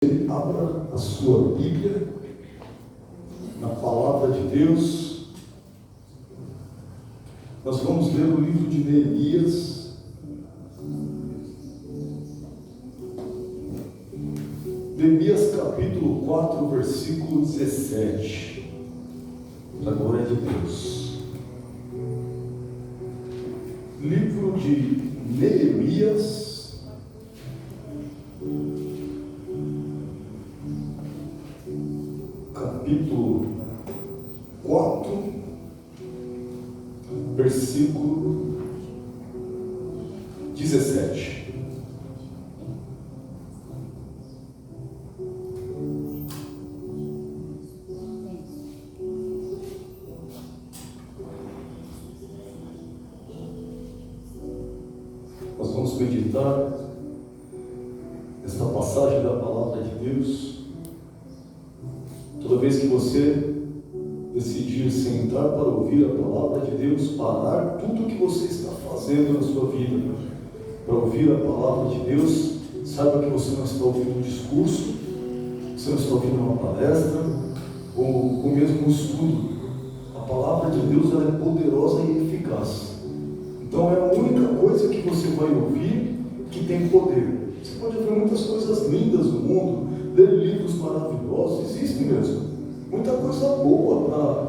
Abra a sua Bíblia na Palavra de Deus. Nós vamos ler o livro de Neemias. Neemias capítulo 4, versículo 17. Para a glória de Deus. Livro de Neemias, capítulo 4, versículo 17. Nós vamos meditar esta passagem da Palavra de Deus. Toda vez que você decidir sentar para ouvir a Palavra de Deus, parar tudo o que você está fazendo na sua vida para ouvir a Palavra de Deus, saiba que você não está ouvindo um discurso, você não está ouvindo uma palestra ou mesmo um estudo. A Palavra de Deus ela é poderosa e eficaz. Então é a única coisa que você vai ouvir que tem poder. Você pode ouvir muitas coisas lindas no mundo, ler livros maravilhosos, existe mesmo. Muita coisa boa para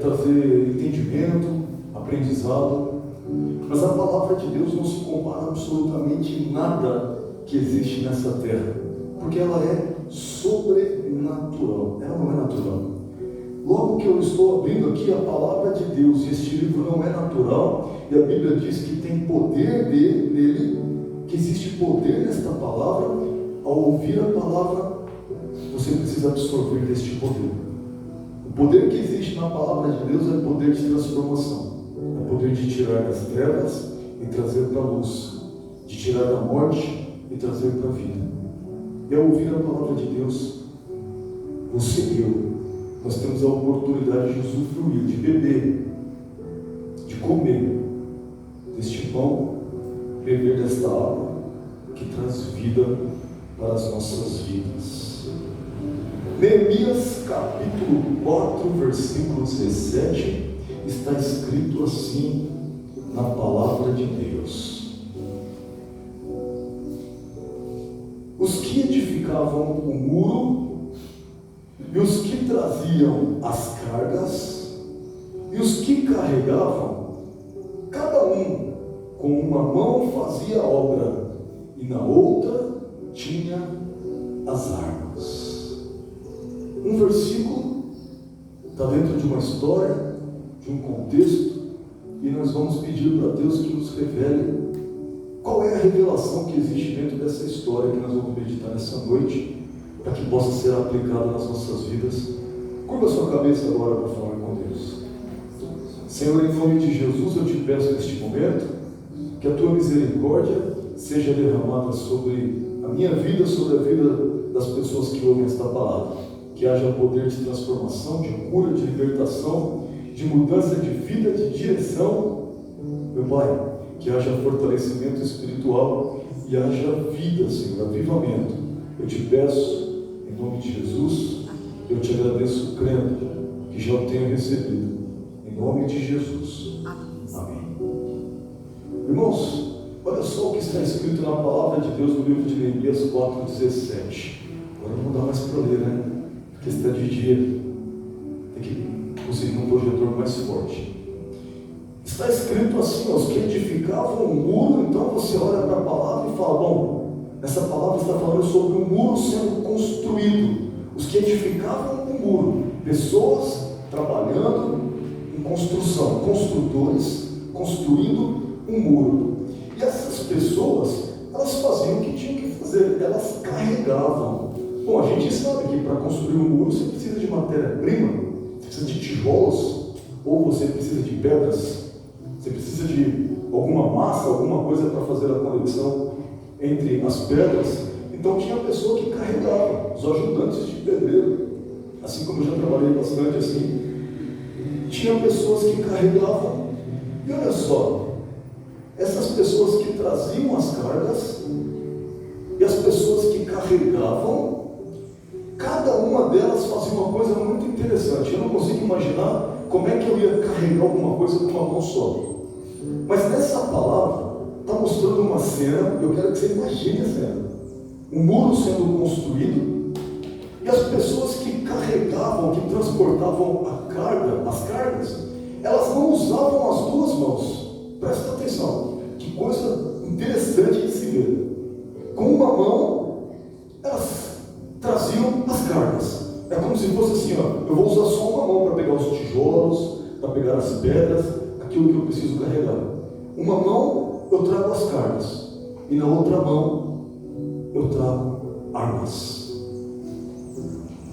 trazer entendimento, aprendizado. Mas a Palavra de Deus não se compara a absolutamente nada que existe nessa terra. Porque ela é sobrenatural. Ela não é natural. Logo que eu estou abrindo aqui a Palavra de Deus, e este livro não é natural, e a Bíblia diz que tem poder nele, que existe poder nesta palavra. Ao ouvir a palavra, você precisa absorver deste poder. O poder que existe na palavra de Deus é poder de transformação, é poder de tirar das trevas e trazer para a luz, de tirar da morte e trazer para a vida. E ao ouvir a palavra de Deus, você e eu, nós temos a oportunidade de usufruir, de beber, de comer deste pão, beber desta água que traz vida para as nossas vidas. Neemias capítulo 4, versículo 17, está escrito assim na palavra de Deus: os que edificavam o muro, e os que traziam as cargas, e os que carregavam, cada um com uma mão fazia a obra, e na outra tinha as armas. Um versículo está dentro de uma história, de um contexto, e nós vamos pedir para Deus que nos revele qual é a revelação que existe dentro dessa história que nós vamos meditar nessa noite, para que possa ser aplicada nas nossas vidas. Curva a sua cabeça agora para falar com Deus. Senhor, em nome de Jesus, eu te peço neste momento que a tua misericórdia seja derramada sobre a minha vida, sobre a vida das pessoas que ouvem esta palavra. Que haja poder de transformação, de cura, de libertação, de mudança de vida, de direção. Meu Pai, que haja fortalecimento espiritual e haja vida, Senhor, avivamento. Eu te peço, em nome de Jesus, eu te agradeço crendo que já o tenho recebido. Em nome de Jesus. Amém. Irmãos, olha só o que está escrito na palavra de Deus no livro de Neemias 4,17. Agora não dá mais para ler, né? Porque está de dia. Tem que conseguir um projetor mais forte. Está escrito assim: os que edificavam o muro. Então você olha para a palavra e fala: bom, essa palavra está falando sobre um muro sendo construído. Os que edificavam o muro, pessoas trabalhando em construção, construtores construindo um muro. E essas pessoas, elas faziam o que tinham que fazer, elas carregavam. Bom, a gente sabe que para construir um muro você precisa de matéria-prima, você precisa de tijolos, ou você precisa de pedras, você precisa de alguma massa, alguma coisa para fazer a conexão entre as pedras. Então tinha a pessoa que carregava, os ajudantes de pedreiro, assim como eu já trabalhei bastante assim. Tinha pessoas que carregavam. E olha só, essas pessoas que traziam as cargas e as pessoas que carregavam, imaginar como é que eu ia carregar alguma coisa com uma mão só. Mas nessa palavra está mostrando uma cena, eu quero que você imagine a cena. Um muro sendo construído e as pessoas que carregavam, que transportavam as cargas, elas não usavam as duas mãos. Presta atenção, que coisa interessante de se ver. Com uma mão, elas traziam as cargas. É como se fosse assim, ó, eu vou usar só uma mão para pegar os tijolos, para pegar as pedras, aquilo que eu preciso carregar. Uma mão eu trago as cargas, e na outra mão eu trago armas.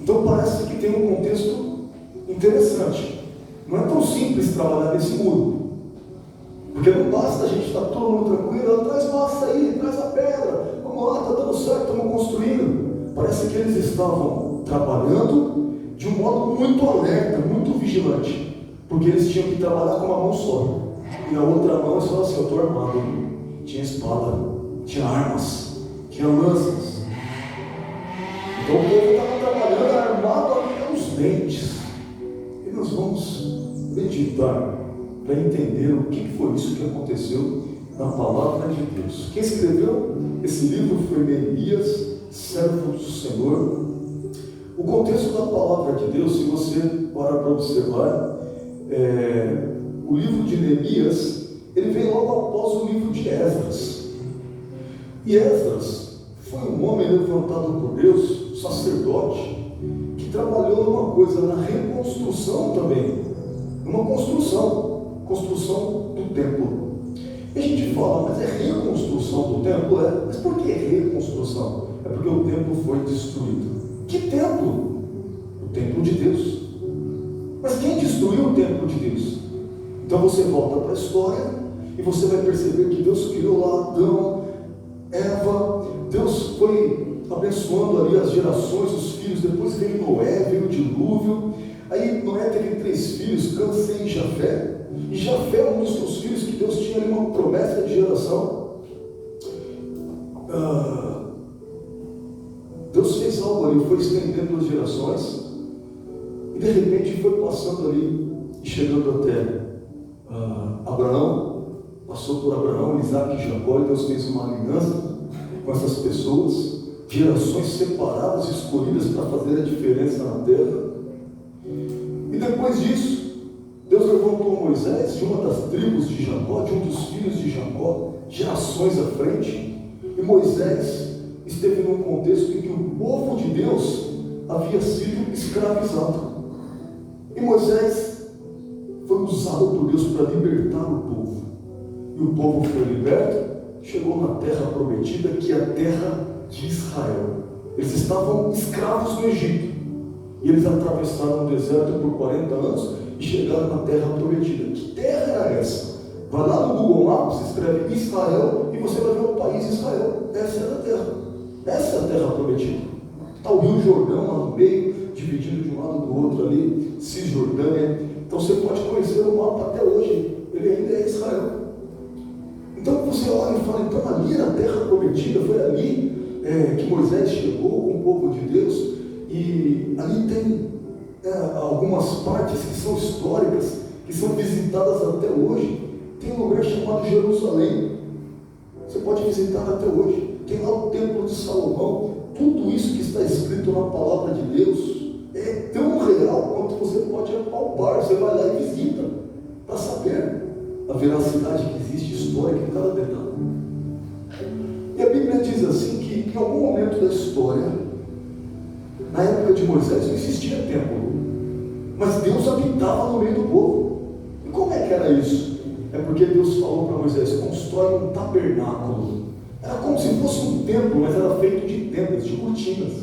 Então parece que tem um contexto interessante. Não é tão simples trabalhar nesse muro, porque não basta a gente estar todo mundo tranquilo, traz massa aí, traz a pedra, vamos lá, está dando certo, estamos construindo. Parece que eles estavam trabalhando de um modo muito alerta, muito vigilante, porque eles tinham que trabalhar com uma mão só, e na outra mão eles falavam assim, eu estou armado, tinha espada, tinha armas, tinha lanças. Então o povo estava trabalhando armado até os dentes. E nós vamos meditar para entender o que foi isso que aconteceu na palavra de Deus. Quem escreveu esse livro foi Neemias, servo do Senhor. O contexto da palavra de Deus, se você parar para observar, o livro de Neemias, ele vem logo após o livro de Esdras. E Esdras foi um homem levantado por Deus, sacerdote, que trabalhou numa coisa, na reconstrução também, numa construção do templo. E a gente fala, mas é reconstrução do templo? Mas por que reconstrução? É porque o templo foi destruído. Que templo? O templo de Deus. Mas quem destruiu o templo de Deus? Então você volta para a história e você vai perceber que Deus criou lá Adão, Eva, Deus foi abençoando ali as gerações, os filhos, depois veio Noé, veio o dilúvio. Aí Noé teve 3 filhos, Cã, Sem e Jafé. E Jafé é um dos seus filhos que Deus tinha ali uma promessa de geração. Deus fez algo ali, foi estendendo as gerações, e de repente foi passando ali e chegando até Abraão, passou por Abraão, Isaac e Jacó, e Deus fez uma aliança com essas pessoas, gerações separadas, escolhidas para fazer a diferença na terra. E depois disso, Deus levantou Moisés de uma das tribos de Jacó, de um dos filhos de Jacó, gerações à frente, e Moisés esteve num contexto em que o povo de Deus havia sido escravizado. E Moisés foi usado por Deus para libertar o povo. E o povo foi liberto, chegou na terra prometida, que é a terra de Israel. Eles estavam escravos no Egito. E eles atravessaram o deserto por 40 anos e chegaram na terra prometida. Que terra era essa? Vai lá no Google Maps, escreve Israel e você vai ver o país Israel. Essa era a terra. Essa é a terra prometida. Está o Rio Jordão lá no meio, dividido de um lado do outro ali, Cisjordânia. Então você pode conhecer o mapa até hoje. Ele ainda é Israel. Então você olha e fala, então ali era a terra prometida, foi ali que Moisés chegou com o povo de Deus. E ali tem algumas partes que são históricas, que são visitadas até hoje. Tem um lugar chamado Jerusalém, você pode visitar até hoje. Tem lá o Templo de Salomão. Tudo isso que está escrito na palavra de Deus é tão real quanto você pode apalpar. Você vai lá e visita para saber a veracidade que existe histórica em cada detalhe. E a Bíblia diz assim que em algum momento da história, na época de Moisés, não existia templo, mas Deus habitava no meio do povo. E como é que era isso? É porque Deus falou para Moisés, constrói um tabernáculo. Era como se fosse um templo, mas era feito de tendas, de cortinas.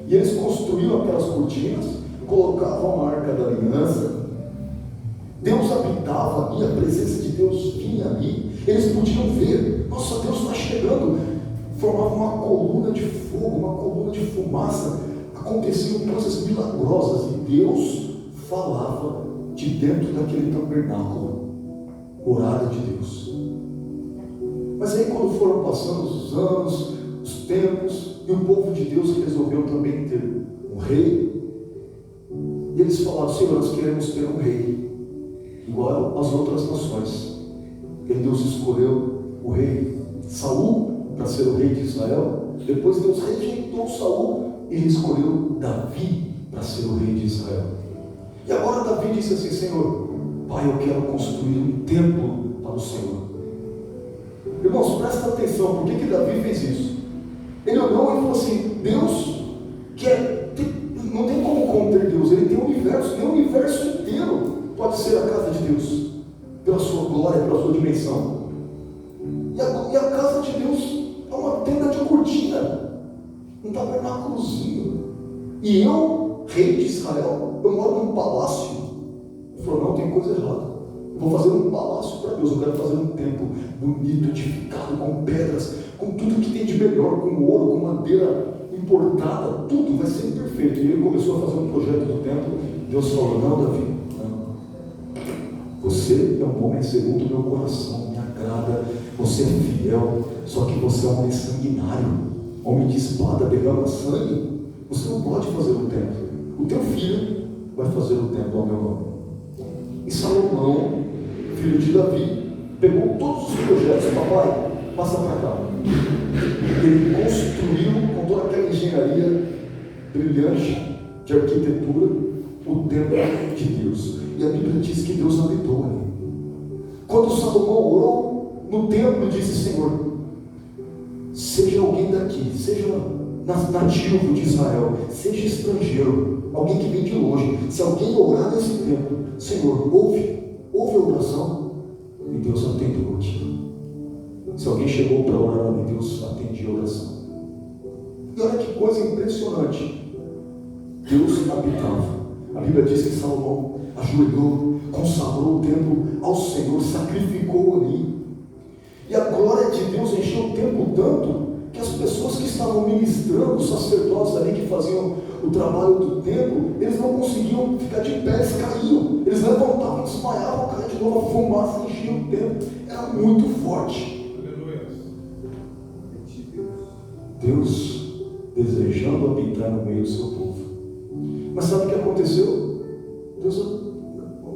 E eles construíam aquelas cortinas, colocavam a arca da aliança. Deus habitava ali, a presença de Deus vinha ali. Eles podiam ver, nossa, Deus está chegando. Formava uma coluna de fogo, uma coluna de fumaça. Aconteciam coisas milagrosas e Deus falava de dentro daquele tabernáculo, morada de Deus. Mas aí quando foram passando os anos, os tempos, e o povo de Deus resolveu também ter um rei, E eles falaram: Senhor, nós queremos ter um rei igual às outras nações. E Deus escolheu o rei Saul para ser o rei de Israel. Depois Deus rejeitou Saul e escolheu Davi para ser o rei de Israel. E agora Davi disse assim: Senhor, Pai, eu quero construir um templo para o Senhor. Irmãos, presta atenção, por que Davi fez isso? Ele olhou e falou assim: Deus não tem como conter Deus, Ele tem o universo, nem o universo inteiro pode ser a casa de Deus, pela sua glória, pela sua dimensão. E a casa de Deus é uma tenda de cortina, um tabernáculozinho. E eu, rei de Israel, eu moro num palácio. Ele falou: não, tem coisa errada. Eu vou fazer um palácio para Deus. Eu quero fazer um templo bonito, edificado, com pedras, com tudo que tem de melhor, com ouro, com madeira importada, tudo vai ser perfeito. E ele começou a fazer um projeto do templo. Deus falou: não, Davi, não. Você é um homem segundo o meu coração, me agrada, você é fiel, só que você é um homem sanguinário, homem de espada, derrama sangue. Você não pode fazer o templo. O teu filho vai fazer o templo ao meu nome. E Salomão, filho de Davi, pegou todos os projetos: papai, passa para cá. Ele construiu com toda aquela engenharia brilhante de arquitetura o templo de Deus. E a Bíblia diz que Deus habitou ali. Quando Salomão orou no templo, disse: Senhor, seja alguém daqui, seja nativo de Israel, seja estrangeiro, alguém que vem de longe, se alguém orar nesse templo, Senhor, ouve a oração. E Deus atendeu aqui. Se alguém chegou para orar ali, Deus atendia a oração. E olha que coisa impressionante, Deus habitava. A Bíblia diz que Salomão ajoelhou, consagrou o templo ao Senhor, sacrificou ali. E a glória de Deus encheu o templo tanto que as pessoas que estavam ministrando, os sacerdotes ali que faziam o trabalho do templo, eles não conseguiam ficar de pé, eles caíam. Eles levantavam, desmaiavam, caíam de novo, a fumaça enchia o templo. Era muito forte. Deus desejando habitar no meio do seu povo. Mas sabe o que aconteceu?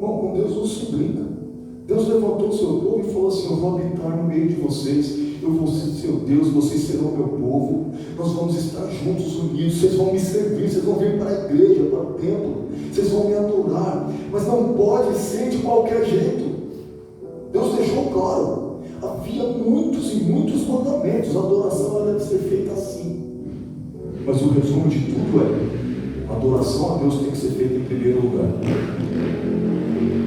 Com Deus não se brinca. Deus levantou o seu povo e falou assim: eu vou habitar no meio de vocês, eu vou ser seu Deus, vocês serão meu povo, nós vamos estar juntos, unidos, vocês vão me servir, vocês vão vir para a igreja, para o templo, vocês vão me adorar, mas não pode ser de qualquer jeito. Deus deixou claro, havia muitos e muitos mandamentos, a adoração ela deve ser feita assim, mas o resumo de tudo é: a adoração a Deus tem que ser feita em primeiro lugar.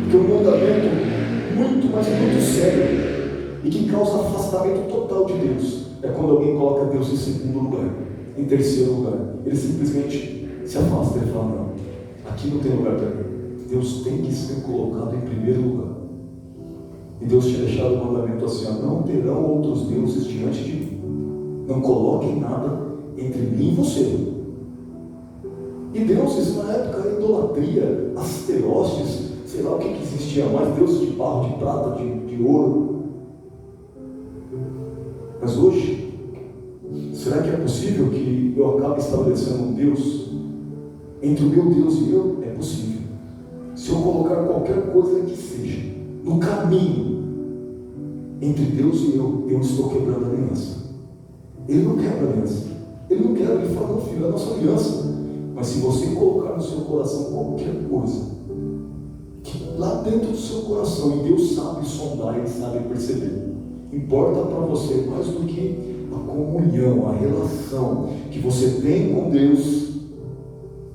Porque um mandamento muito, mas muito sério e que causa afastamento total de Deus é quando alguém coloca Deus em segundo lugar, em terceiro lugar. Ele simplesmente se afasta e fala: não, aqui não tem lugar para mim. Deus tem que ser colocado em primeiro lugar. E Deus tinha deixado o mandamento assim: não terão outros deuses diante de mim, não coloquem nada entre mim e você. E deuses na época era idolatria, asteróstes, sei lá o que existia mais, deuses de barro, de prata, de ouro. Mas hoje, será que é possível que eu acabe estabelecendo um Deus entre o meu Deus e eu? É possível. Se eu colocar qualquer coisa que seja no caminho entre Deus e eu estou quebrando a aliança. Ele não quebra a aliança. Ele não quebra, ele fala: não, filho, é a nossa aliança. Mas se você colocar no seu coração qualquer coisa, que lá dentro do seu coração, e Deus sabe sondar, Ele sabe perceber, importa para você mais do que a comunhão, a relação que você tem com Deus,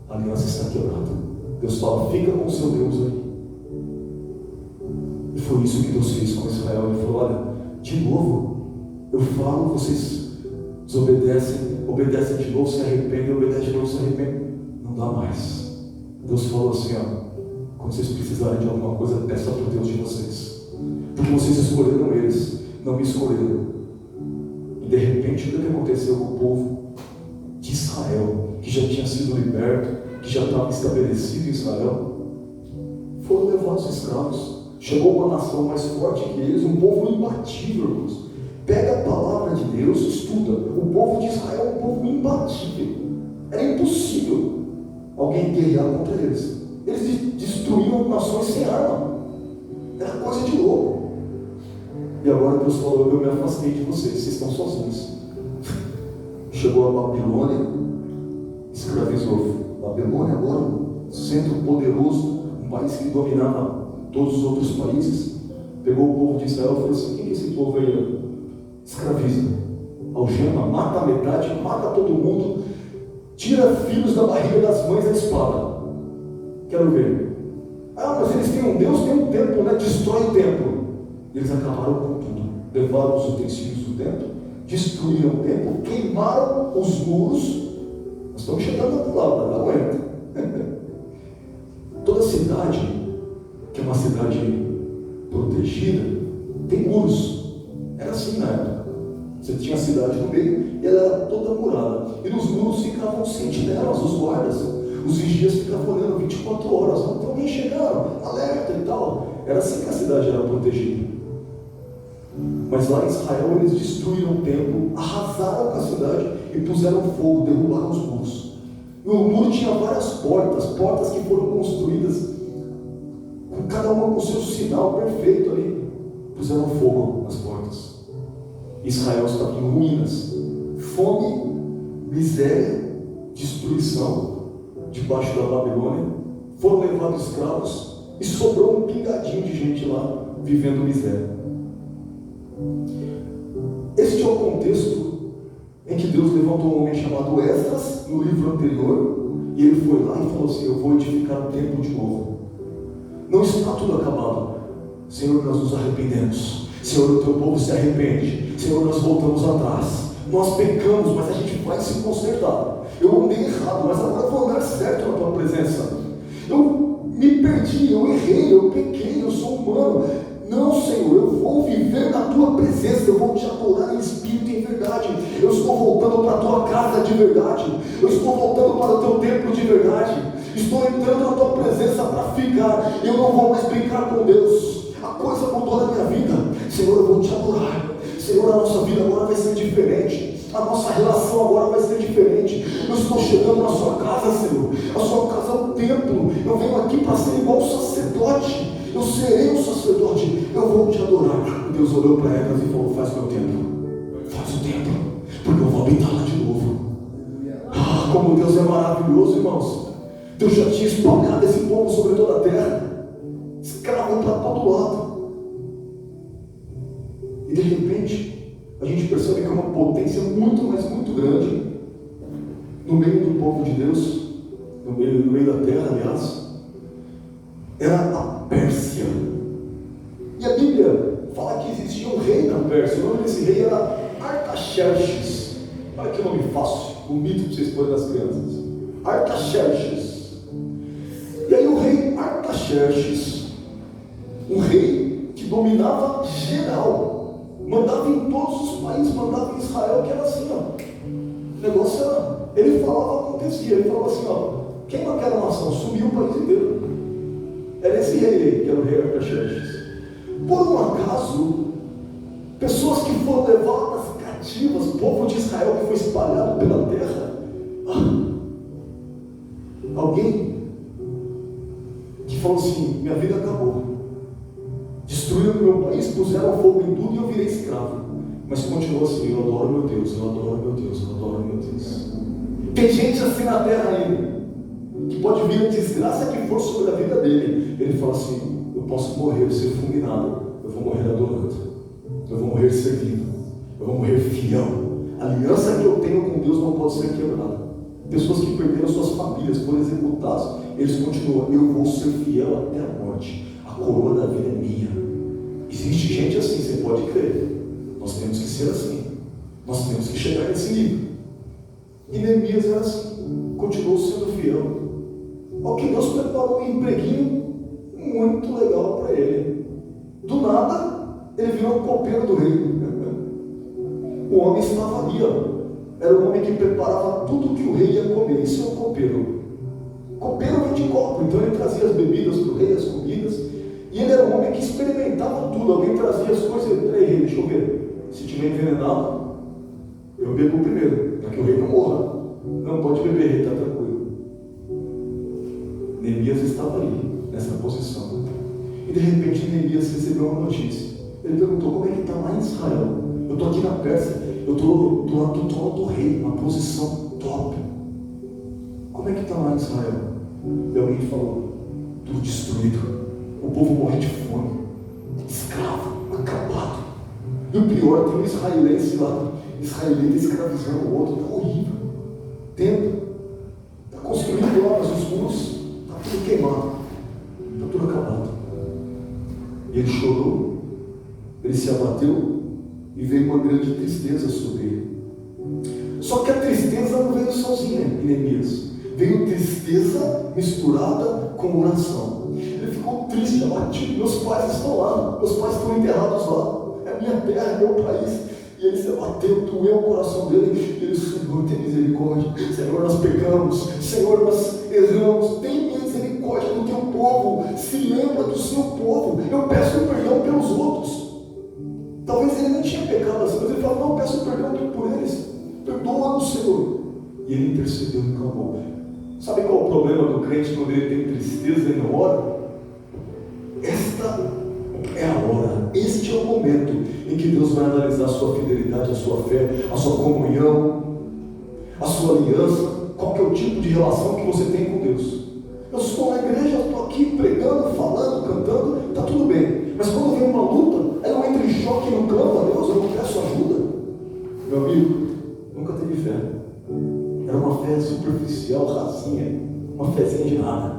a aliança está quebrada. Deus fala: fica com o seu Deus aí. E foi isso que Deus fez com Israel. Ele falou: olha, de novo, eu falo, vocês desobedecem, obedecem de novo, se arrependem, obedecem de novo, se arrependem. Não dá mais. Deus falou assim: quando vocês precisarem de alguma coisa, peça para o Deus de vocês, porque vocês escolheram eles, não me escolheram. E de repente, o que aconteceu com o povo de Israel, que já tinha sido liberto, que já estava estabelecido em Israel? Foram levados escravos. Chegou uma nação mais forte que eles, um povo imbatível, irmãos. Pega a palavra de Deus, estuda. O povo de Israel é um povo imbatível. Era impossível alguém guerrear contra eles. Eles destruíam nações sem arma. Era coisa de louco. E agora Deus falou: eu me afastei de vocês, vocês estão sozinhos. Chegou a Babilônia, escravizou. Babilônia agora, um centro poderoso, um país que dominava todos os outros países. Pegou o povo de Israel e falou assim: quem é esse povo aí? Escraviza, algema, mata a metade, mata todo mundo, tira filhos da barriga das mães à espada. Quero ver. Ah, mas eles têm um Deus, tem um templo, né? Destrói o templo. Eles acabaram com tudo. Levaram os utensílios do templo, destruíram o templo, queimaram os muros. Nós estamos chegando na palavra, não aguenta. Toda cidade, que é uma cidade protegida, tem muros. Era assim na época. Você tinha a cidade no meio e ela era toda murada. E nos muros ficavam sentinelas, os guardas. Os vigias ficavam olhando 24 horas. Não tem alguém chegando, alerta e tal. Era assim que a cidade era protegida. Mas lá em Israel eles destruíram o templo, arrasaram com a cidade e puseram fogo, derrubaram os muros. E o muro tinha várias portas que foram construídas, com cada uma com o seu sinal perfeito ali. Puseram fogo nas portas. Israel estava em ruínas, fome, miséria, destruição, debaixo da Babilônia. Foram levados escravos e sobrou um pingadinho de gente lá vivendo miséria. Este é o contexto em que Deus levantou um homem chamado Esdras no livro anterior, e ele foi lá e falou assim: eu vou edificar o templo de novo. Não está tudo acabado. Senhor, nós nos arrependemos. Senhor, o teu povo se arrepende. Senhor, nós voltamos atrás. Nós pecamos, mas a gente vai se consertar. Eu andei errado, mas agora eu vou andar certo na tua presença. Eu me perdi, eu errei, eu pequei, eu sou humano. Não, Senhor, eu vou viver na tua presença, eu vou te adorar em espírito e em verdade. Eu estou voltando para a tua casa de verdade. Eu estou voltando para o teu templo de verdade. Estou entrando na tua presença para ficar. Eu não vou mais brincar com Deus. A coisa mudou na minha vida. Senhor, eu vou te adorar. Senhor, a nossa vida agora vai ser diferente. A nossa relação agora vai ser diferente. Eu estou chegando na sua casa, Senhor. A sua casa é um templo. Eu venho aqui para ser igual um sacerdote. Eu serei um sacerdote. Eu vou te adorar. Deus olhou para elas e falou: faz o meu templo. Faz o templo. Porque eu vou habitar lá de novo. Ah, como Deus é maravilhoso, irmãos. Deus já tinha espalhado esse povo sobre toda a terra. Escravo para todo lado. E de repente, a gente percebe que é uma potência muito, mas muito grande no meio do povo de Deus, no meio da terra, aliás, era a Pérsia. E a Bíblia fala que existia um rei na Pérsia. O nome desse rei era Artaxerxes. Olha que nome fácil, bonito para vocês porem das crianças. Artaxerxes. E aí o rei Artaxerxes, um rei que dominava geral, mandava em todos os países, mandava em Israel, que era assim, ó. O negócio era, ele falava, acontecia, ele falava assim, ó, queima aquela nação, sumiu o país inteiro. Era esse rei aí, que era o rei Artaxerxes. Por um acaso, pessoas que foram levadas cativas, o povo de Israel que foi espalhado pela terra, alguém que falou assim: minha vida acabou, destruíram o meu país, puseram fogo em tudo e eu virei escravo, mas continuou assim: eu adoro meu Deus, eu adoro meu Deus, eu adoro meu Deus. Tem gente assim na terra ainda, que pode vir a desgraça que for sobre a vida dele. Ele fala assim: eu posso morrer, ser fulminado, eu vou morrer adorando, eu vou morrer servindo, eu vou morrer fiel. A aliança que eu tenho com Deus não pode ser quebrada. Pessoas que perderam suas famílias, foram executadas, eles continuam: eu vou ser fiel até a morte, a coroa da vida é minha. Existe gente assim, você pode crer. Nós temos que ser assim, nós temos que chegar nesse nível. E Neemias era assim, continuou sendo fiel. Ok, Deus preparou um empreguinho muito legal para ele. Do nada, ele virou um copeiro do rei. O homem estava ali, ó. Era um homem que preparava tudo que o rei ia comer. Isso é um copeiro. Copeiro vem de copo, então ele trazia as bebidas para o rei, as comidas. E ele era um homem que experimentava tudo. Alguém trazia as coisas e peraí, rei, deixa eu ver. Se tiver envenenado, eu bebo primeiro, para que o rei não morra. Não pode beber, rei, está tranquilo. Neemias estava ali, nessa posição. E de repente Neemias recebeu uma notícia. Ele perguntou: como é que está lá em Israel? Eu estou aqui na Pérsia, eu estou do lado do rei, uma posição top. Como é que está lá em Israel? E alguém falou: tudo destruído, o povo morre de fome, escravo, acabado. E o pior, tem um israelense lá, israelita escravizando o outro, está horrível. Templo, está construído lá, mas os muros, está tudo queimado, está tudo acabado. E ele chorou, ele se abateu, e veio uma grande tristeza sobre ele. Só que a tristeza não veio sozinha em Neemias. Veio tristeza misturada com oração. Ele ficou triste, abatido. Meus pais estão lá, meus pais estão enterrados lá. É a minha terra, é meu país. E ele se abateu, doeu o coração dele. E ele: Senhor, tem misericórdia. Senhor, nós pecamos. Senhor, nós erramos. Tem misericórdia do teu povo. Se lembra do seu povo. Eu peço perdão pelos outros. Talvez ele não tinha pecado assim, mas ele falou: não, eu peço perdão por eles. Perdoa-nos, Senhor. E ele intercedeu e clamou. Sabe qual é o problema do crente quando ele tem tristeza e não ora? Esta é a hora, este é o momento em que Deus vai analisar a sua fidelidade, a sua fé, a sua comunhão, a sua aliança. Qual que é o tipo de relação que você tem com Deus? Eu estou na igreja, eu estou aqui pregando, falando, cantando, está tudo bem. Mas quando vem uma luta, aí eu entro em choque e não clamo a Deus, eu não peço ajuda. Meu amigo, nunca teve fé. Era uma fé superficial, rasinha, uma fezinha de nada,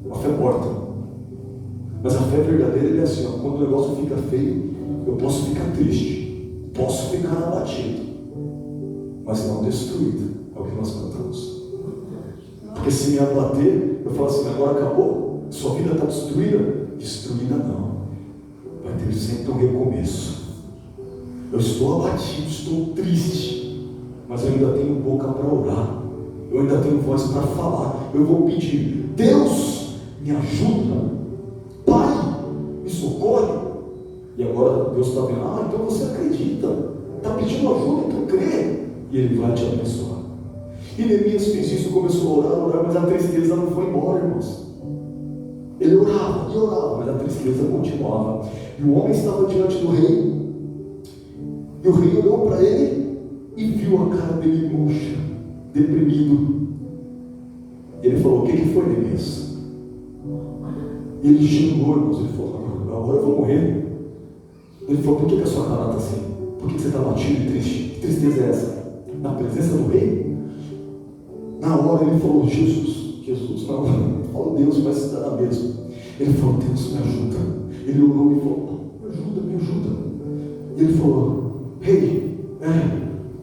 uma fé morta. Mas a fé verdadeira é assim, ó, quando o negócio fica feio, eu posso ficar triste, posso ficar abatido, mas não destruído. É o que nós cantamos. Porque se me abater, eu falo assim: agora acabou, sua vida está destruída. Destruída não, vai ter sempre um recomeço. Eu estou abatido, estou triste, mas eu ainda tenho boca para orar, eu ainda tenho voz para falar. Eu vou pedir: Deus, me ajuda, Pai, me socorre. E agora Deus está vendo: ah, então você acredita, está pedindo ajuda, então crê, e Ele vai te abençoar. E Neemias fez isso, começou a orar, mas a tristeza não foi embora, irmãos. Ele orava e orava, mas a tristeza continuava. E o homem estava diante do rei, e o rei olhou para ele e viu a cara dele murcha, deprimido. E ele falou: o que foi, Neemias? E ele xingou, irmãos. Ele falou: agora eu vou morrer. Ele falou: por que a sua cara está assim? Por que você está batido e triste? Que tristeza é essa? Na presença do rei? Na hora ele falou: Jesus, não, falou Deus, mas está na mesma. Ele falou: Deus, me ajuda. Ele orou e falou: me ajuda. E ele falou: rei,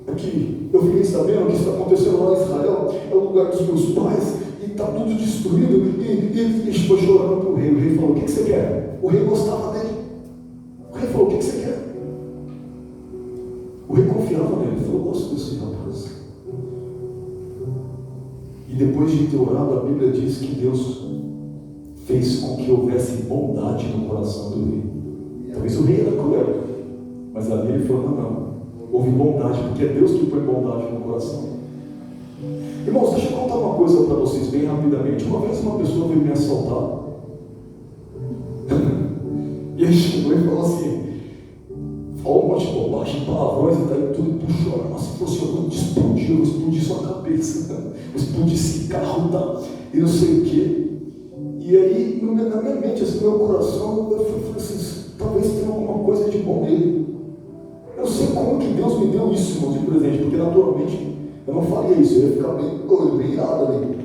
aqui, eu fiquei sabendo o que está acontecendo lá em Israel, é o lugar dos meus pais, e está tudo destruído. E ele foi chorando para o rei. O rei falou: o que você quer? O rei gostava dele. O rei falou: o que você quer? O rei confiava nele. Ele falou: eu gosto desse rapaz. E depois de ter orado, a Bíblia diz que Deus fez com que houvesse bondade no coração do rei. Talvez o rei era cruel, mas ali ele falou: não, houve bondade, porque é Deus que põe bondade no coração. Irmãos, deixa eu contar uma coisa para vocês bem rapidamente. Uma vez uma pessoa veio me assaltar e ele chegou e falou assim, falou um monte de bobagem, palavrões e tal, e tudo, puxou a arma, se fosse eu vou te explodir, eu vou explodir sua cabeça, vou explodir esse carro, tá? E não sei o que. E aí, na minha mente, assim, no meu coração, eu falei assim: talvez tenha alguma coisa de bom nele. Eu sei como que Deus me deu isso, irmão, de presente, porque naturalmente eu não faria isso, eu ia ficar bem irado ali.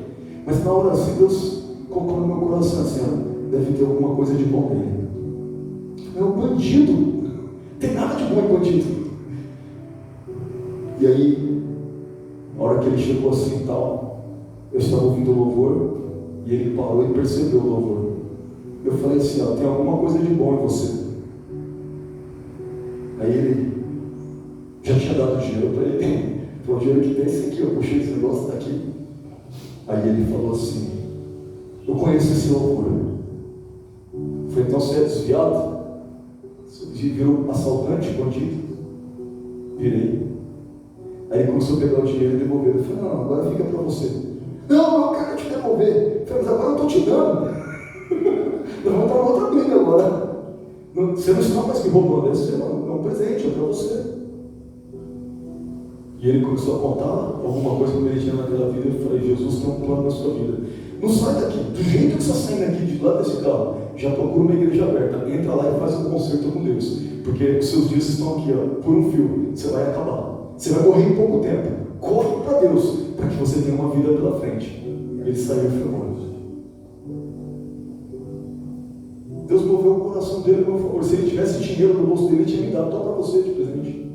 Mas na hora assim, Deus colocou no meu coração assim: deve ter alguma coisa de bom nele. É um bandido, não tem nada de bom em bandido. E aí, na hora que ele chegou assim e tal, eu estava ouvindo o louvor, e ele parou e percebeu o louvor. Eu falei assim: tem alguma coisa de bom em você. Aí ele já tinha dado dinheiro para ele. Falou: o dinheiro que tem esse aqui, eu puxei esse negócio daqui. Aí ele falou assim: eu conheço esse louvor. Eu falei: então você é desviado? Você virou assaltante, bandido? Virei. Aí ele começou a pegar o dinheiro e devolver. Eu falei: não, agora fica para você. Não, eu quero te devolver. Eu falei: mas agora eu estou te dando. Nós vamos para outra briga agora. Você não está mais me roubando, esse é um presente, é para você. E ele começou a contar alguma coisa que ele tinha naquela vida. Eu falei, Jesus tem um plano na sua vida. Não sai daqui, do jeito que você está saindo aqui de lado desse carro, já procura uma igreja aberta, entra lá e faz um concerto com Deus, porque os seus dias estão aqui, ó, por um fio, você vai acabar, você vai morrer em pouco tempo, corre para Deus, para que você tenha uma vida pela frente. Ele saiu e foi embora. Deus moveu o coração dele a meu favor. Se ele tivesse dinheiro no bolso dele, ele tinha me dado só para você de presente.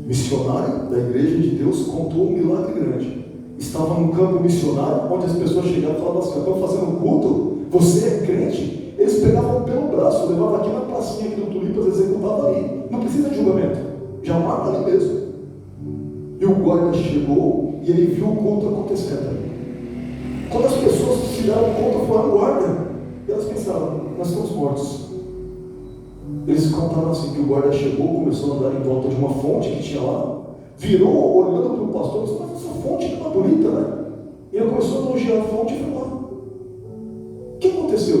Missionário da igreja de Deus contou um milagre grande. Estava num campo missionário, onde as pessoas chegavam e falavam assim: estão fazendo culto? Você é crente? Eles pegavam pelo braço, levavam aqui na pracinha aqui do Tulipas, executavam ali. Não precisa de julgamento, já mata ali mesmo. E o guarda chegou e ele viu o culto acontecendo ali. Quando as pessoas se deram conta, foram guarda, e elas pensaram: nós estamos mortos. Eles contaram assim que o guarda chegou, começou a andar em volta de uma fonte que tinha lá, virou, olhando para o pastor, e disse: mas essa fonte que está bonita, né? E ele começou a elogiar a fonte e foi lá. O que aconteceu?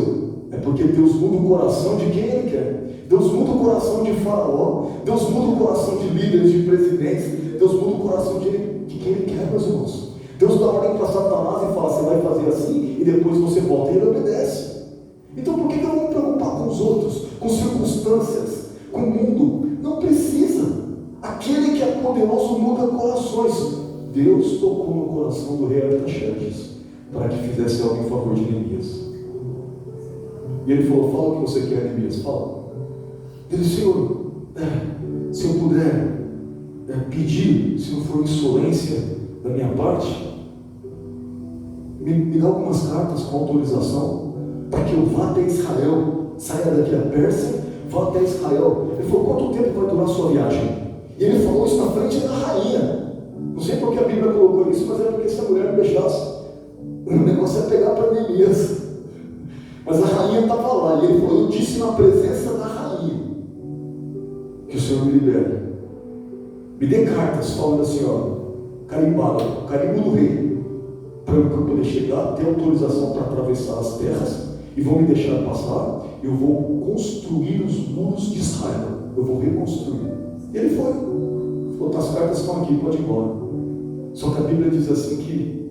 É porque Deus muda o coração de quem Ele quer. Deus muda o coração de Faraó, Deus muda o coração de líderes, de presidentes, Deus muda o coração de quem Ele quer, meus irmãos. Deus dá ordem para Satanás e fala: você vai fazer assim, e depois você volta, e ele obedece. Então por que eu vou me preocupar com os outros, com circunstâncias, com o mundo? Não precisa. Aquele que é poderoso muda corações. Deus tocou no coração do rei Artaxerxes para que fizesse algo em favor de Neemias. E ele falou: fala o que você quer, Neemias, fala. Ele disse: Senhor, se eu puder pedir, se não for insolência da minha parte, me dá algumas cartas com autorização para que eu vá até Israel, saia daqui da Pérsia, vá até Israel. Ele falou: quanto tempo vai durar a sua viagem? E ele falou isso na frente da rainha. Não sei porque a Bíblia colocou isso, mas é porque se a mulher não deixasse, o negócio é pegar para Neemias. Mas a rainha estava lá, e ele falou: eu disse na presença da rainha que o Senhor me libere. Me dê cartas falando assim, ó, carimbada, carimbo do rei, para eu poder chegar, ter autorização para atravessar as terras, e vão me deixar passar. Eu vou construir os muros de Israel, eu vou reconstruir. E ele foi. Falou: as cartas estão aqui, pode ir embora. Só que a Bíblia diz assim que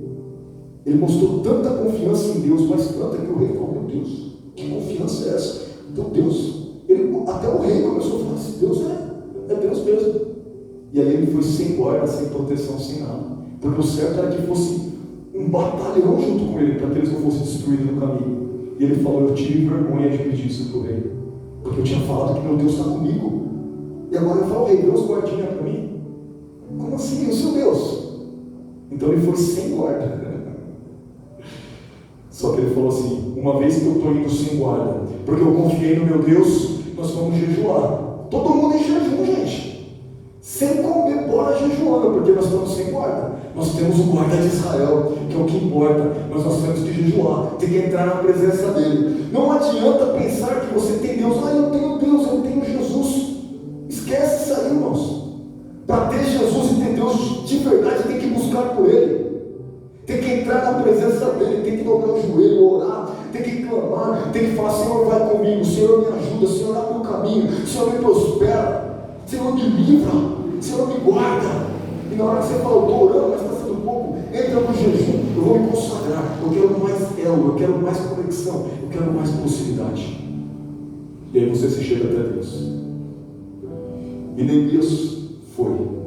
ele mostrou tanta confiança em Deus, mas tanta, que o rei falou: meu Deus, que confiança é essa? Então Deus, até o rei começou a falar assim: Deus é Deus mesmo. E aí ele foi sem guarda, sem proteção, sem nada, porque o certo era que fosse um batalhão junto com ele, para que eles não fossem destruídos no caminho. E ele falou: eu tive vergonha de pedir isso para o rei, porque eu tinha falado que meu Deus está comigo, e agora eu falo: rei, Deus guardinha para mim? Como assim? O seu Deus? Então ele foi sem guarda. Só que ele falou assim: uma vez que eu estou indo sem guarda, porque eu confiei no meu Deus, nós vamos jejuar. Todo mundo em jejum, gente. Sem comer, bora jejuando, porque nós estamos sem guarda. Nós temos o guarda de Israel, que é o que importa, mas nós temos que jejuar, tem que entrar na presença dele. Não adianta pensar que você tem Deus: eu tenho Deus, eu tenho Jesus. Esquece isso aí, irmãos. Para ter Jesus e ter Deus de verdade, tem que buscar por Ele, tem que entrar na presença dEle, tem que dobrar o joelho, orar, tem que clamar, tem que falar: Senhor, vai comigo, Senhor, me ajuda, Senhor, abre o caminho, Senhor, me prospera, Senhor, me livra, Senhor, me guarda. E na hora que você fala: eu estou orando, mas está sendo pouco, entra no jejum, eu vou me consagrar, eu quero mais elo, eu quero mais conexão, eu quero mais proximidade. E aí você se chega até Deus. E Neemias foi.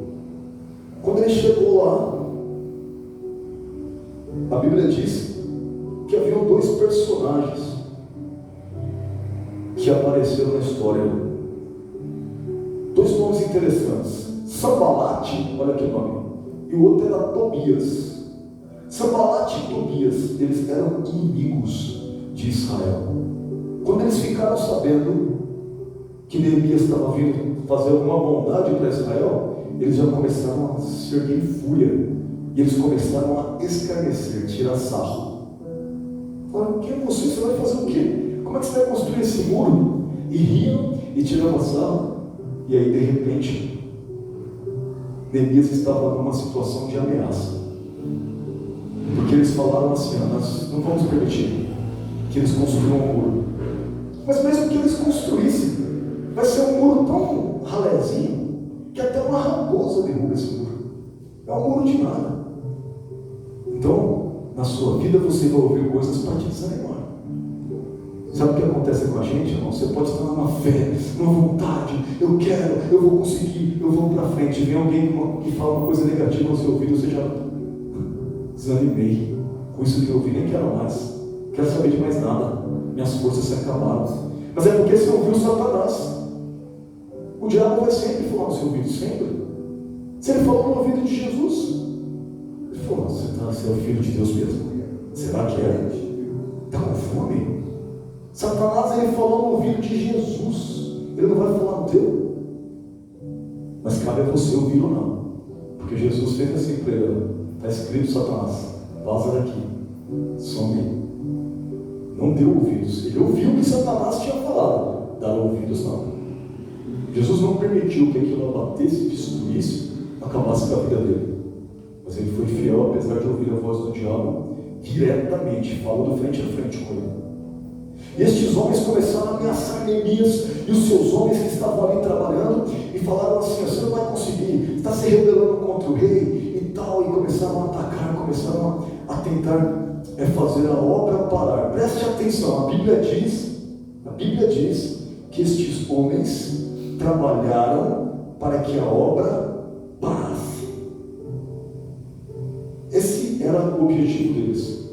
Quando ele chegou lá, a Bíblia diz que haviam dois personagens que apareceram na história. Dois nomes interessantes: Sambalate, olha que nome, e o outro era Tobias. Sambalate e Tobias, eles eram inimigos de Israel. Quando eles ficaram sabendo que Neemias estava vindo fazer alguma bondade para Israel, eles já começaram a se erguer em fúria, e eles começaram a escarnecer, tirar sarro. Falaram: quem é você? Você vai fazer o quê? Como é que você vai construir esse muro? E riam e tiravam sarro. E aí, de repente, Neemias estava numa situação de ameaça, porque Porque eles falaram assim: nós não vamos permitir que eles construam um muro. Mas mesmo que eles construíssem, vai ser um muro tão ralézinho que até uma raposa derruba esse muro. É um muro de nada. Então, na sua vida você vai ouvir coisas para te desanimar. Sabe o que acontece com a gente, irmão? Você pode estar numa fé, numa vontade, eu quero, eu vou conseguir, eu vou para frente. Vem alguém que fala uma coisa negativa no seu ouvido, você já desanimei. Com isso que eu ouvi, nem quero mais. Quero saber de mais nada. Minhas forças se acabaram. Mas é porque você ouviu Satanás. O diabo vai sempre falar no seu ouvido, sempre. Se ele falou no ouvido de Jesus, ele falou: você é o filho de Deus mesmo? Será que é? Está com fome? Satanás, ele falou no ouvido de Jesus. Ele não vai falar no teu. Mas cabe a você ouvir ou não. Porque Jesus fez assim para ele: está escrito, Satanás, vaza daqui, some. Não deu ouvidos. Ele ouviu o que Satanás tinha falado. Dar ouvidos não. Jesus não permitiu que aquilo abatesse, destruísse, acabasse com a vida dele. Mas ele foi fiel, apesar de ouvir a voz do diabo diretamente, falando frente a frente com ele. E estes homens começaram a ameaçar Neemias e os seus homens que estavam ali trabalhando, e falaram assim: você não vai conseguir, está se rebelando contra o rei e tal. E começaram a atacar, começaram a tentar fazer a obra parar. Preste atenção, a Bíblia diz que estes homens trabalharam para que a obra parasse. Esse era o objetivo deles.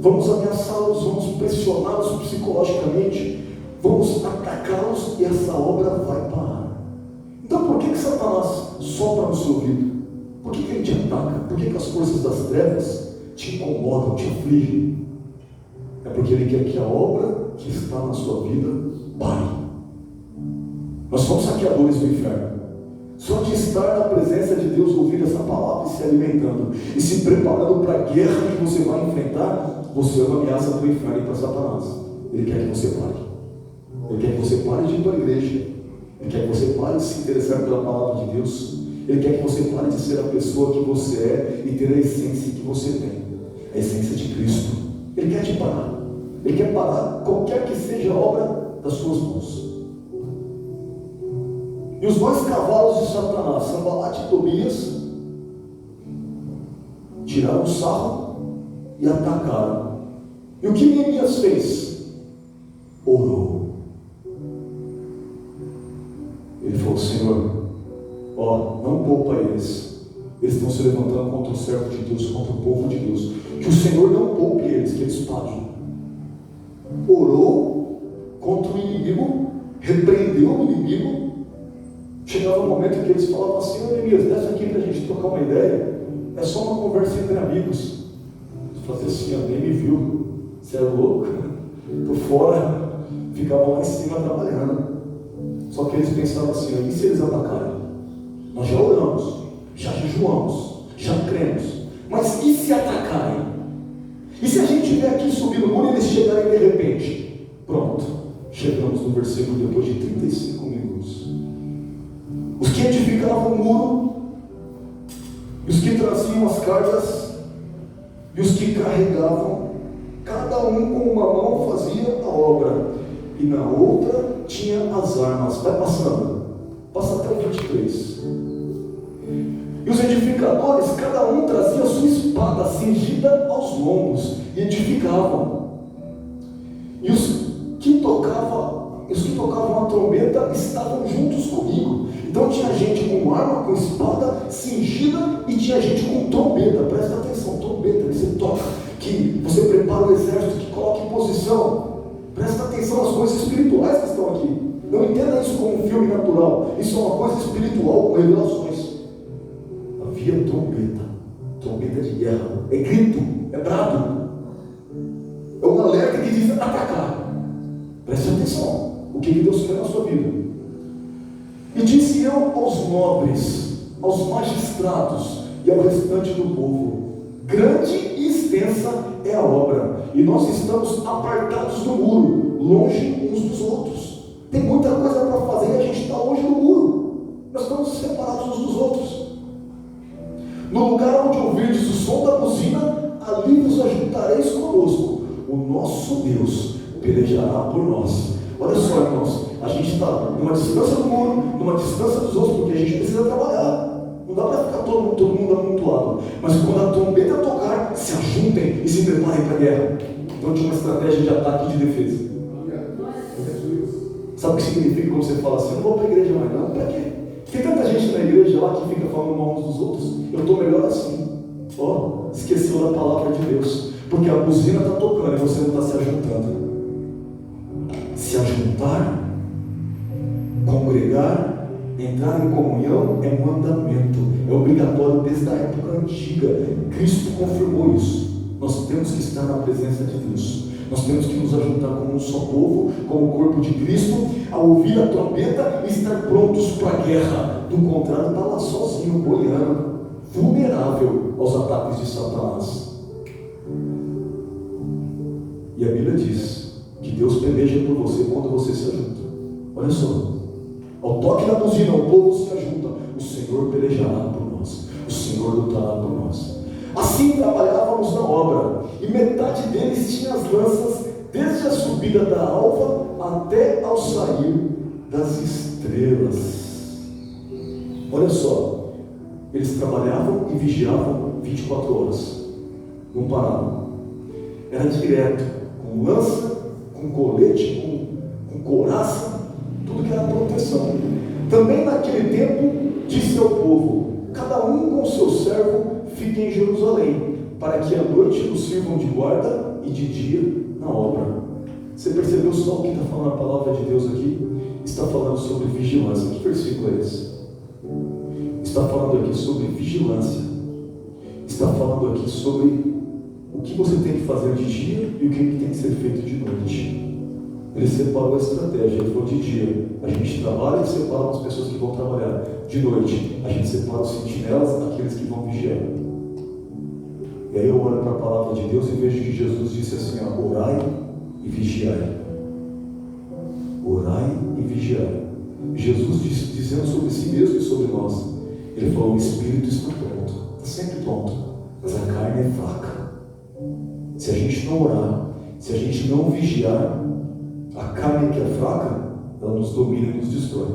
Vamos ameaçá-los, vamos pressioná-los psicologicamente, vamos atacá-los e essa obra vai parar. Então por que Satanás sopra no seu ouvido? Por que ele te ataca? Por que as forças das trevas te incomodam, te afligem? É porque ele quer que a obra que está na sua vida pare. Nós somos saqueadores do inferno. Só de estar na presença de Deus, ouvir essa palavra e se alimentando e se preparando para a guerra que você vai enfrentar, você é uma ameaça para o inferno e para Satanás. Ele quer que você pare. Ele quer que você pare de ir para a igreja. Ele quer que você pare de se interessar pela palavra de Deus. Ele quer que você pare de ser a pessoa que você é e ter a essência que você tem, a essência de Cristo. Ele quer te parar. Ele quer parar qualquer que seja a obra das suas mãos. E os dois cavalos de Satanás, Sanbalate e Tobias, tiraram o sarro e atacaram. E o que Neemias fez? Orou. Ele falou: Senhor, não poupa eles. Eles estão se levantando contra o servo de Deus, contra o povo de Deus. Que o Senhor não poupe eles, que eles parem. Orou contra o inimigo, repreendeu o inimigo. Chegava um momento em que eles falavam assim: Neemias, desce aqui para a gente trocar uma ideia. É só uma conversa entre amigos. Eu fazia assim: nem me viu. Você é louco? Estou fora. Ficavam lá em cima trabalhando. Só que eles pensavam assim: e se eles atacarem? Nós já oramos, já jejuamos, já cremos. Mas e se atacarem? E se a gente vier aqui subir no muro e eles chegarem de repente? Pronto, chegamos no versículo depois de 35 minutos. Os que edificavam o muro, e os que traziam as cargas, e os que carregavam, cada um com uma mão fazia a obra, e na outra tinha as armas. Vai passando, passa até o 23. E os edificadores, cada um trazia a sua espada cingida aos lombos, e edificavam. E os que tocavam a trombeta estavam juntos comigo. Então tinha gente com arma, com espada cingida, e tinha gente com trombeta. Presta atenção, trombeta, que você toca, que você prepara o exército, que coloca em posição. Presta atenção às coisas espirituais que estão aqui. Não entenda isso como um filme natural. Isso é uma coisa espiritual com revelações. Havia trombeta de guerra, é grito, é brado, é um alerta que diz atacar. Preste atenção, o que Deus quer na sua vida. E disse eu aos nobres, aos magistrados e ao restante do povo: grande e extensa é a obra, e nós estamos apartados do muro, longe uns dos outros. Tem muita coisa para fazer e a gente está longe do muro. Nós estamos separados uns dos outros. No lugar onde ouvirdes o som da buzina, pelejará por nós. Olha só, irmãos, a gente está numa distância do muro, numa distância dos outros, porque a gente precisa trabalhar. Não dá para ficar todo mundo amontoado. Mas quando a trombeta tocar, se ajuntem e se preparem para a guerra. Então tinha uma estratégia de ataque e de defesa. Sabe o que significa quando você fala assim, eu não vou para a igreja mais não? Para quê? Tem tanta gente na igreja lá que fica falando mal uns dos outros. Eu estou melhor assim. Ó, esqueceu da palavra de Deus. Porque a buzina está tocando e você não está se ajuntando. Se ajuntar, congregar, entrar em comunhão é mandamento, é obrigatório desde a época antiga. Cristo confirmou isso. Nós temos que estar na presença de Deus. Nós temos que nos ajuntar como um só povo, como o corpo de Cristo, a ouvir a trombeta e estar prontos para a guerra. Do contrário, está lá sozinho, boiando, vulnerável aos ataques de Satanás. E a Bíblia diz que Deus peleja por você quando você se ajunta. Olha só, ao toque da buzina, o povo se ajunta. O Senhor pelejará por nós, o Senhor lutará por nós. Assim trabalhávamos na obra, e metade deles tinha as lanças desde a subida da alva até ao sair das estrelas. Olha só, eles trabalhavam e vigiavam 24 horas, não paravam. Era direto, com lança, com colete, com couraça, tudo que era proteção. Também naquele tempo disse ao povo: cada um com seu servo fique em Jerusalém, para que à noite nos sirvam de guarda e de dia na obra. Você percebeu só o que está falando a palavra de Deus aqui? Está falando sobre vigilância. Que versículo é esse? Está falando aqui sobre vigilância. Está falando aqui sobre o que você tem que fazer de dia e o que tem que ser feito de noite. Ele separou a estratégia. Ele falou: de dia a gente trabalha e separa as pessoas que vão trabalhar. De noite a gente separa os sentinelas, aqueles que vão vigiar. E aí eu olho para a palavra de Deus e vejo que Jesus disse assim: ó, orai e vigiai. Orai e vigiai. Jesus disse, dizendo sobre si mesmo e sobre nós, ele falou: o Espírito está pronto, está sempre pronto, mas a carne é fraca. Se a gente não orar, se a gente não vigiar, a carne que é fraca, ela nos domina e nos destrói.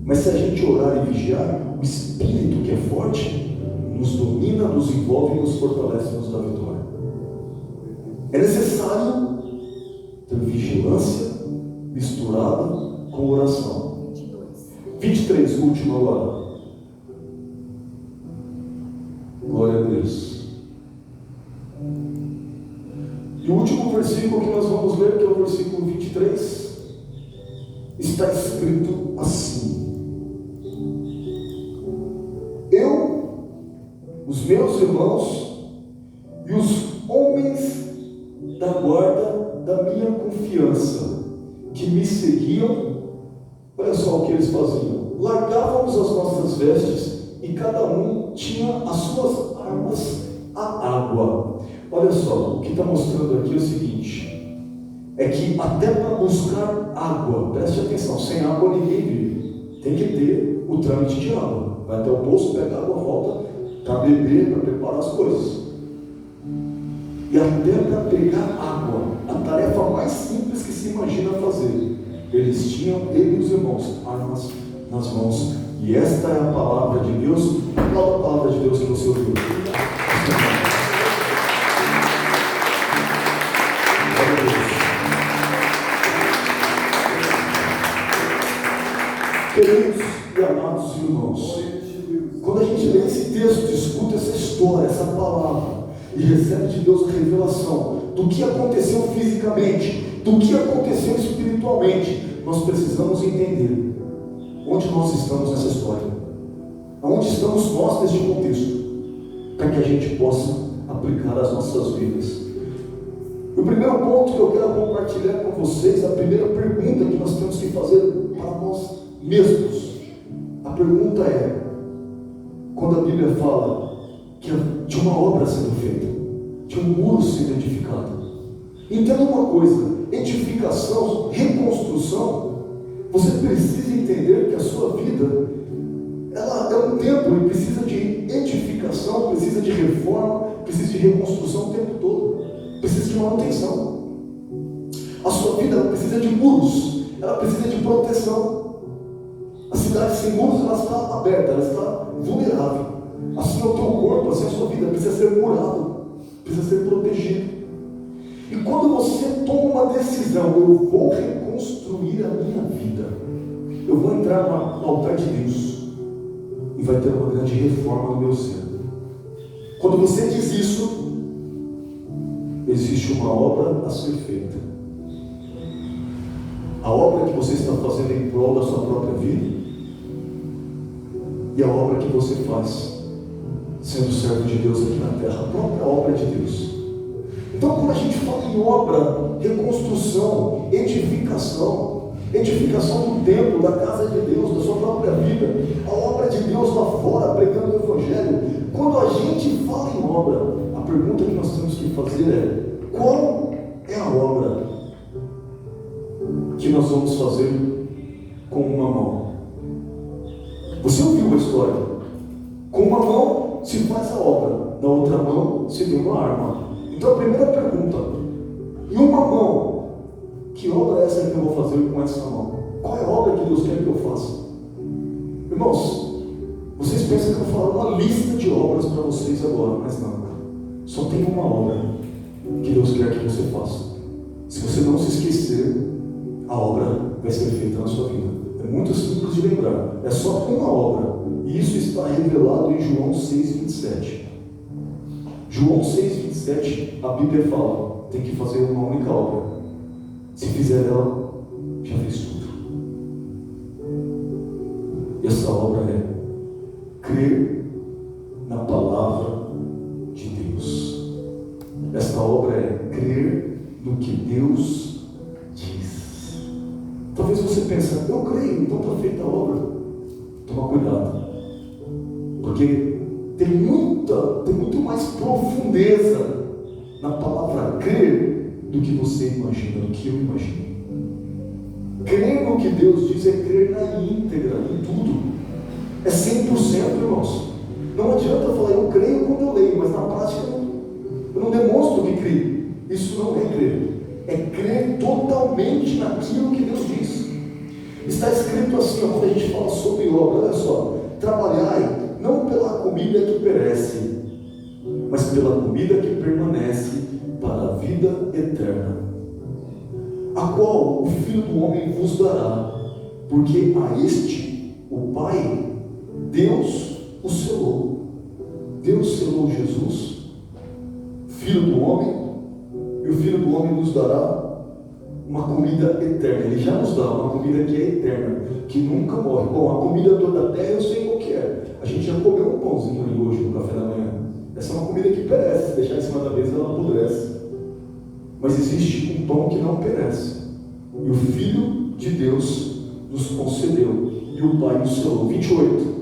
Mas se a gente orar e vigiar, o Espírito que é forte nos domina, nos envolve e nos fortalece, nos dá vitória. É necessário ter vigilância misturada com oração. 23, o último agora. Glória a Deus. E o último versículo que nós vamos ler, que é o versículo 23, está escrito assim: eu, os meus irmãos e os homens da guarda da minha confiança, que me seguiam, olha só o que eles faziam: largávamos as nossas vestes e cada um tinha as suas armas à água. Olha só, o que está mostrando aqui é o seguinte: é que até para buscar água, preste atenção, sem água ninguém vive. Tem que ter o trâmite de água. Vai até o poço, pega água, volta para beber, para preparar as coisas. E até para pegar água, a tarefa mais simples que se imagina fazer, eles tinham, ele e os irmãos, armas nas mãos. E esta é a palavra de Deus. Qual a palavra de Deus que você ouviu? Queridos e amados irmãos, quando a gente lê esse texto, escuta essa história, essa palavra, e recebe de Deus a revelação do que aconteceu fisicamente, do que aconteceu espiritualmente, nós precisamos entender onde nós estamos nessa história, aonde estamos nós neste contexto, para que a gente possa aplicar as nossas vidas. O primeiro ponto que eu quero compartilhar com vocês, a primeira pergunta que nós temos que fazer para nós mesmos. A pergunta é: quando a Bíblia fala que tinha uma obra sendo feita, tinha um muro sendo edificado, entenda uma coisa: edificação, reconstrução, você precisa entender que a sua vida, ela é um templo e precisa de edificação, precisa de reforma, precisa de reconstrução o tempo todo, precisa de manutenção. A sua vida precisa de muros, ela precisa de proteção. A cidade sem muros, ela está aberta, ela está vulnerável. Assim é o teu corpo, assim é a sua vida, precisa ser murado, precisa ser protegido. E quando você toma uma decisão, eu vou reconstruir a minha vida, eu vou entrar no altar de Deus e vai ter uma grande reforma no meu ser. Quando você diz isso, existe uma obra a ser feita. A obra que você está fazendo em prol da sua própria vida e a obra que você faz sendo servo de Deus aqui na terra, a própria obra de Deus. Então, quando a gente fala em obra, reconstrução, edificação do templo, da casa de Deus, da sua própria vida, a obra de Deus lá fora, pregando o Evangelho, quando a gente fala em obra, a pergunta que nós temos que fazer é: qual é a obra que nós vamos fazer com uma mão? Você ouviu a história? Com uma mão se faz a obra, na outra mão se tem uma arma. Então a primeira pergunta: em uma mão, que obra é essa que eu vou fazer com essa mão? Qual é a obra que Deus quer que eu faça? Irmãos, vocês pensam que eu vou falar uma lista de obras para vocês agora, mas não. Só tem uma obra que Deus quer que você faça. Se você não se esquecer, a obra vai ser feita na sua vida. É muito simples de lembrar. É só uma obra. E isso está revelado em João 6,27. João 6,27, a Bíblia fala: tem que fazer uma única obra. Se fizer ela, já fez tudo. E essa obra é crer na palavra de Deus. Esta obra é crer no que Deus diz. Talvez você pense: eu creio, então está feita a obra. Toma cuidado, porque tem muito mais profundeza na palavra crer do que você imagina, do que eu imagino. Crer no que Deus diz é crer na íntegra, em tudo. É 100%, irmãos. Não adianta falar eu creio quando eu leio, mas na prática eu não demonstro que creio. Isso não é crer. É crer totalmente naquilo que Deus diz. Está escrito assim, quando a gente fala sobre obra, olha só: trabalhai não pela comida que perece, mas pela comida que permanece para a vida eterna, a qual o Filho do Homem vos dará, porque a este o Pai, Deus o selou. Deus selou Jesus, Filho do Homem, e o Filho do Homem nos dará uma comida eterna. Ele já nos dá uma comida que é eterna, que nunca morre. Bom, a comida toda da terra eu sei qual que é. A gente já comeu um pãozinho ali hoje no café da manhã. Essa é uma comida que perece. Se deixar em cima da mesa, ela apodrece. Mas existe um pão que não perece, e o Filho de Deus nos concedeu, e o Pai nos selou. 28.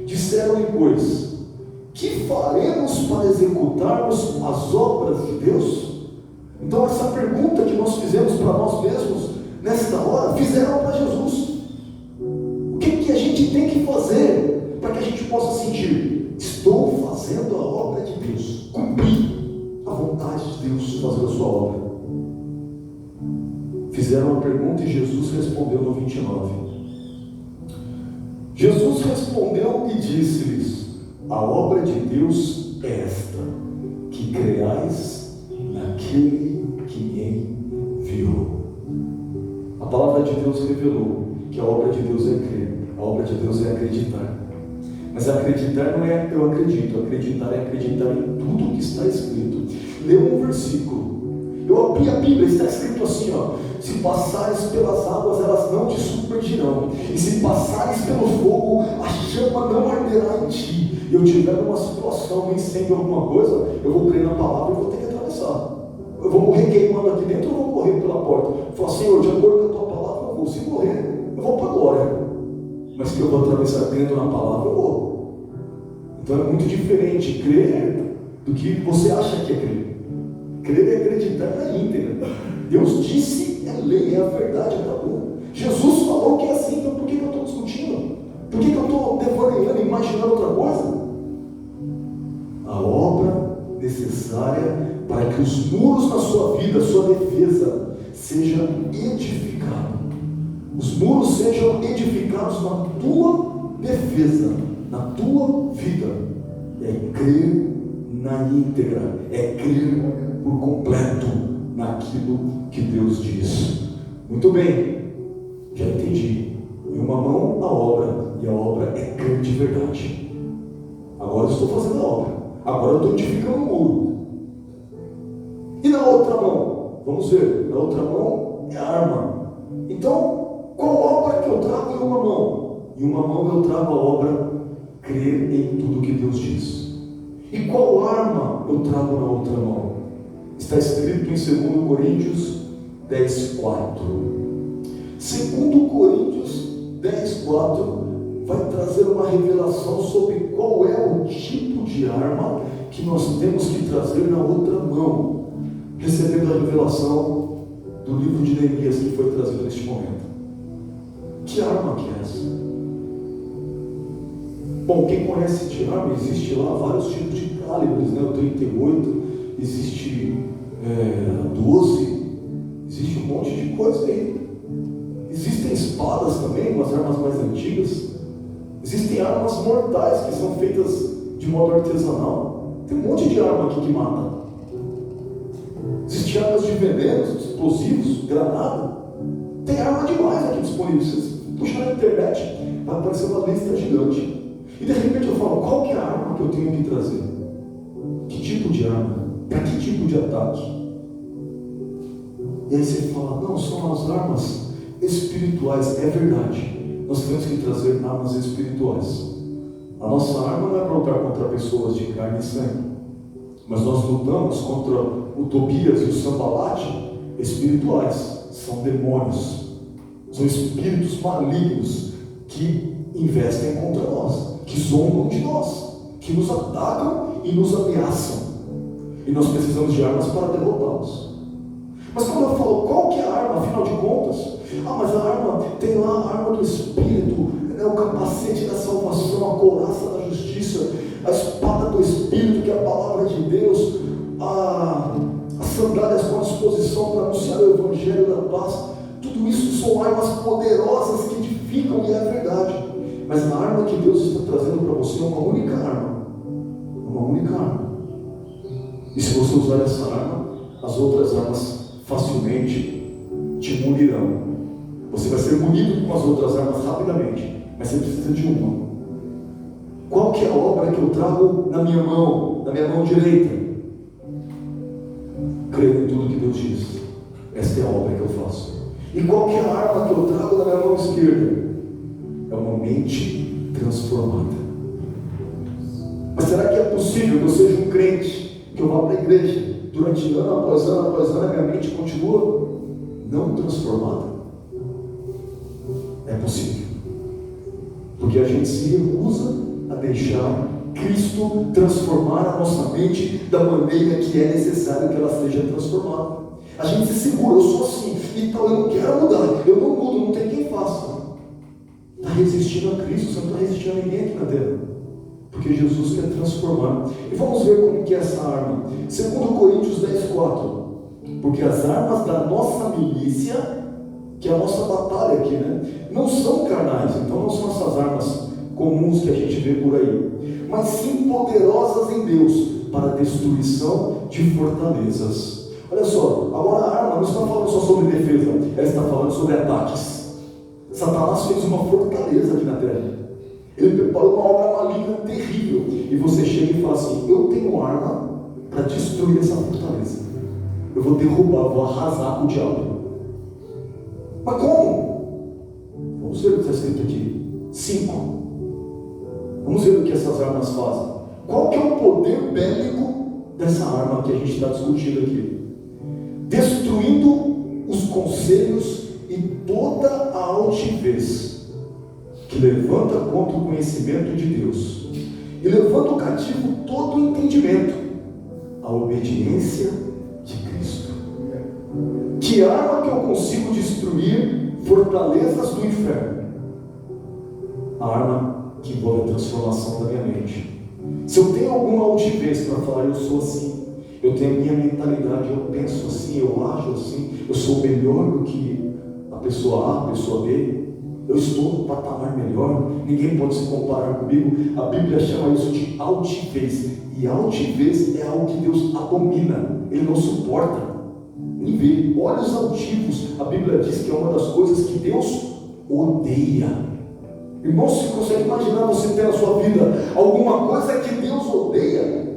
Disseram-lhe, pois: que faremos para executarmos as obras de Deus? Então essa pergunta que nós fizemos para nós mesmos nesta hora, fizeram para Jesus. O que a gente tem que fazer para que a gente possa sentir: estou fazendo a obra de Deus, cumprir a vontade de Deus, fazer a sua obra? Fizeram a pergunta e Jesus respondeu no 29. Jesus respondeu e disse-lhes: a obra de Deus é esta, que creais naquele que me enviou. A palavra de Deus revelou que a obra de Deus é crer, a obra de Deus é acreditar. Mas acreditar não é eu acredito, acreditar é acreditar em tudo que está escrito. Lê um versículo. Eu abri a Bíblia, está escrito assim, se passares pelas águas, elas não te submergirão, e se passares pelo fogo, a chama não arderá em ti. E eu tiver numa situação, um incêndio, alguma coisa, eu vou crer na palavra e vou ter que atravessar. Eu vou morrer queimando aqui dentro, ou eu vou correr pela porta? Falar: Senhor, de acordo com a tua palavra, eu vou. Se morrer, eu vou para a glória. Mas que eu vou atravessar crendo na palavra, eu vou. Então é muito diferente crer do que você acha que é crer. Crer é acreditar na íntegra. Deus disse, é lei, é a verdade, acabou. Jesus falou que é assim, então por que eu estou discutindo? Por que eu estou devaneando, imaginando outra coisa? A obra necessária para que os muros na sua vida, sua defesa, seja edificado. Os muros sejam edificados na tua defesa, na tua vida. É crer na íntegra, é crer por completo naquilo que Deus diz. Muito bem, já entendi. Em uma mão a obra, e a obra é crer de verdade. Agora eu estou fazendo a obra, agora eu estou edificando o muro. E na outra mão, vamos ver, na outra mão é a arma. Então, qual obra que eu trago em uma mão? Em uma mão eu trago a obra crer em tudo que Deus diz. E qual arma eu trago na outra mão? Está escrito em 2 Coríntios 10:4. 2 Coríntios 10:4 vai trazer uma revelação sobre qual é o tipo de arma que nós temos que trazer na outra mão, recebendo a revelação do livro de Neemias que foi trazido neste momento. Que arma que é essa? Bom, quem conhece de arma, existe lá vários tipos de calibres, né? O 38, existe 12, existe um monte de coisa aí. Existem espadas também, umas armas mais antigas. Existem armas mortais que são feitas de modo artesanal. Tem um monte de arma aqui que mata. Existem armas de veneno, explosivos, granada. Tem arma demais aqui disponível. Vocês puxam na internet, vai aparecer uma lista gigante. E de repente eu falo, qual que é a arma que eu tenho que trazer? Que tipo de arma? Para que tipo de ataque? E aí você fala, não, são as armas espirituais. É verdade. Nós temos que trazer armas espirituais. A nossa arma não é para lutar contra pessoas de carne e sangue, mas nós lutamos contra o Tobias e o Sambalate espirituais. São demônios, são espíritos malignos que investem contra nós, que zombam de nós, que nos atacam e nos ameaçam. E nós precisamos de armas para derrotá-los. Mas quando eu falo, qual que é a arma, afinal de contas? Mas a arma, tem lá a arma do Espírito, né, o capacete da salvação, a couraça da justiça, a espada do Espírito, que é a palavra de Deus, as sandálias com a disposição para anunciar o Evangelho da paz. Tudo isso são armas poderosas que edificam, e é verdade. Mas a arma que Deus está trazendo para você é uma única arma. Uma única arma. E se você usar essa arma, as outras armas facilmente te munirão. Você vai ser munido com as outras armas rapidamente, mas você precisa de uma. Qual que é a obra que eu trago na minha mão direita? Creio em tudo que Deus diz. Esta é a obra que eu faço. E qual que é a arma que eu trago na minha mão esquerda? É uma mente transformada. Mas será que é possível que eu seja um crente, que eu vá para a igreja, durante ano após ano, a minha mente continua não transformada? É possível. Porque a gente se recusa a deixar Cristo transformar a nossa mente da maneira que é necessário que ela seja transformada. A gente se segura, eu sou assim, então eu não quero mudar, eu não mudo, não tem quem faça. Está resistindo a Cristo, você não está resistindo a ninguém aqui na terra. Porque Jesus quer transformar. E vamos ver como que é essa arma. 2 Coríntios 10:4. Porque as armas da nossa milícia, que é a nossa batalha aqui, né, não são carnais. Então não são essas armas comuns que a gente vê por aí, mas sim poderosas em Deus para a destruição de fortalezas. Olha só, agora a arma não está falando só sobre defesa, ela está falando sobre ataques. Satanás fez uma fortaleza aqui na terra. Ele preparou uma obra maligna terrível. E você chega e fala assim, eu tenho arma para destruir essa fortaleza. Eu vou derrubar, vou arrasar com o diabo. Mas como? Vamos ver o que está escrito aqui. 5. Vamos ver o que essas armas fazem. Qual que é o poder bélico dessa arma que a gente está discutindo aqui? Destruindo os conselhos e toda a altivez que levanta contra o conhecimento de Deus, e levando cativo todo o entendimento à obediência de Cristo. Que arma que eu consigo destruir fortalezas do inferno? A arma que envolve a transformação da minha mente. Se eu tenho alguma altivez para falar, eu sou assim, eu tenho a minha mentalidade, eu penso assim, eu ajo assim, eu sou melhor do que a pessoa A, a pessoa B, eu estou no patamar melhor, ninguém pode se comparar comigo. A Bíblia chama isso de altivez, e altivez é algo que Deus abomina, Ele não suporta, nem vê. Olhos altivos, a Bíblia diz que é uma das coisas que Deus odeia. Irmão, você consegue imaginar você ter na sua vida alguma coisa que Deus odeia?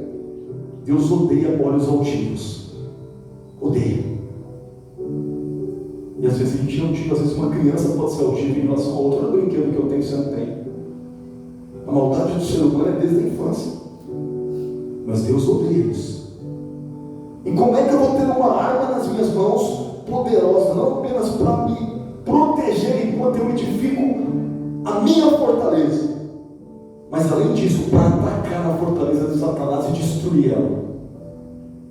Deus odeia olhos altivos, odeia. E às vezes a gente é altivo, às vezes uma criança pode ser altiva em relação a outro brinquedo que eu tenho, você não tem. A maldade do ser humano é desde a infância, mas Deus odeia isso. E como é que eu vou ter uma arma nas minhas mãos poderosa, não apenas para me proteger enquanto eu edifico a minha fortaleza, mas além disso, para atacar a fortaleza de Satanás e destruir ela?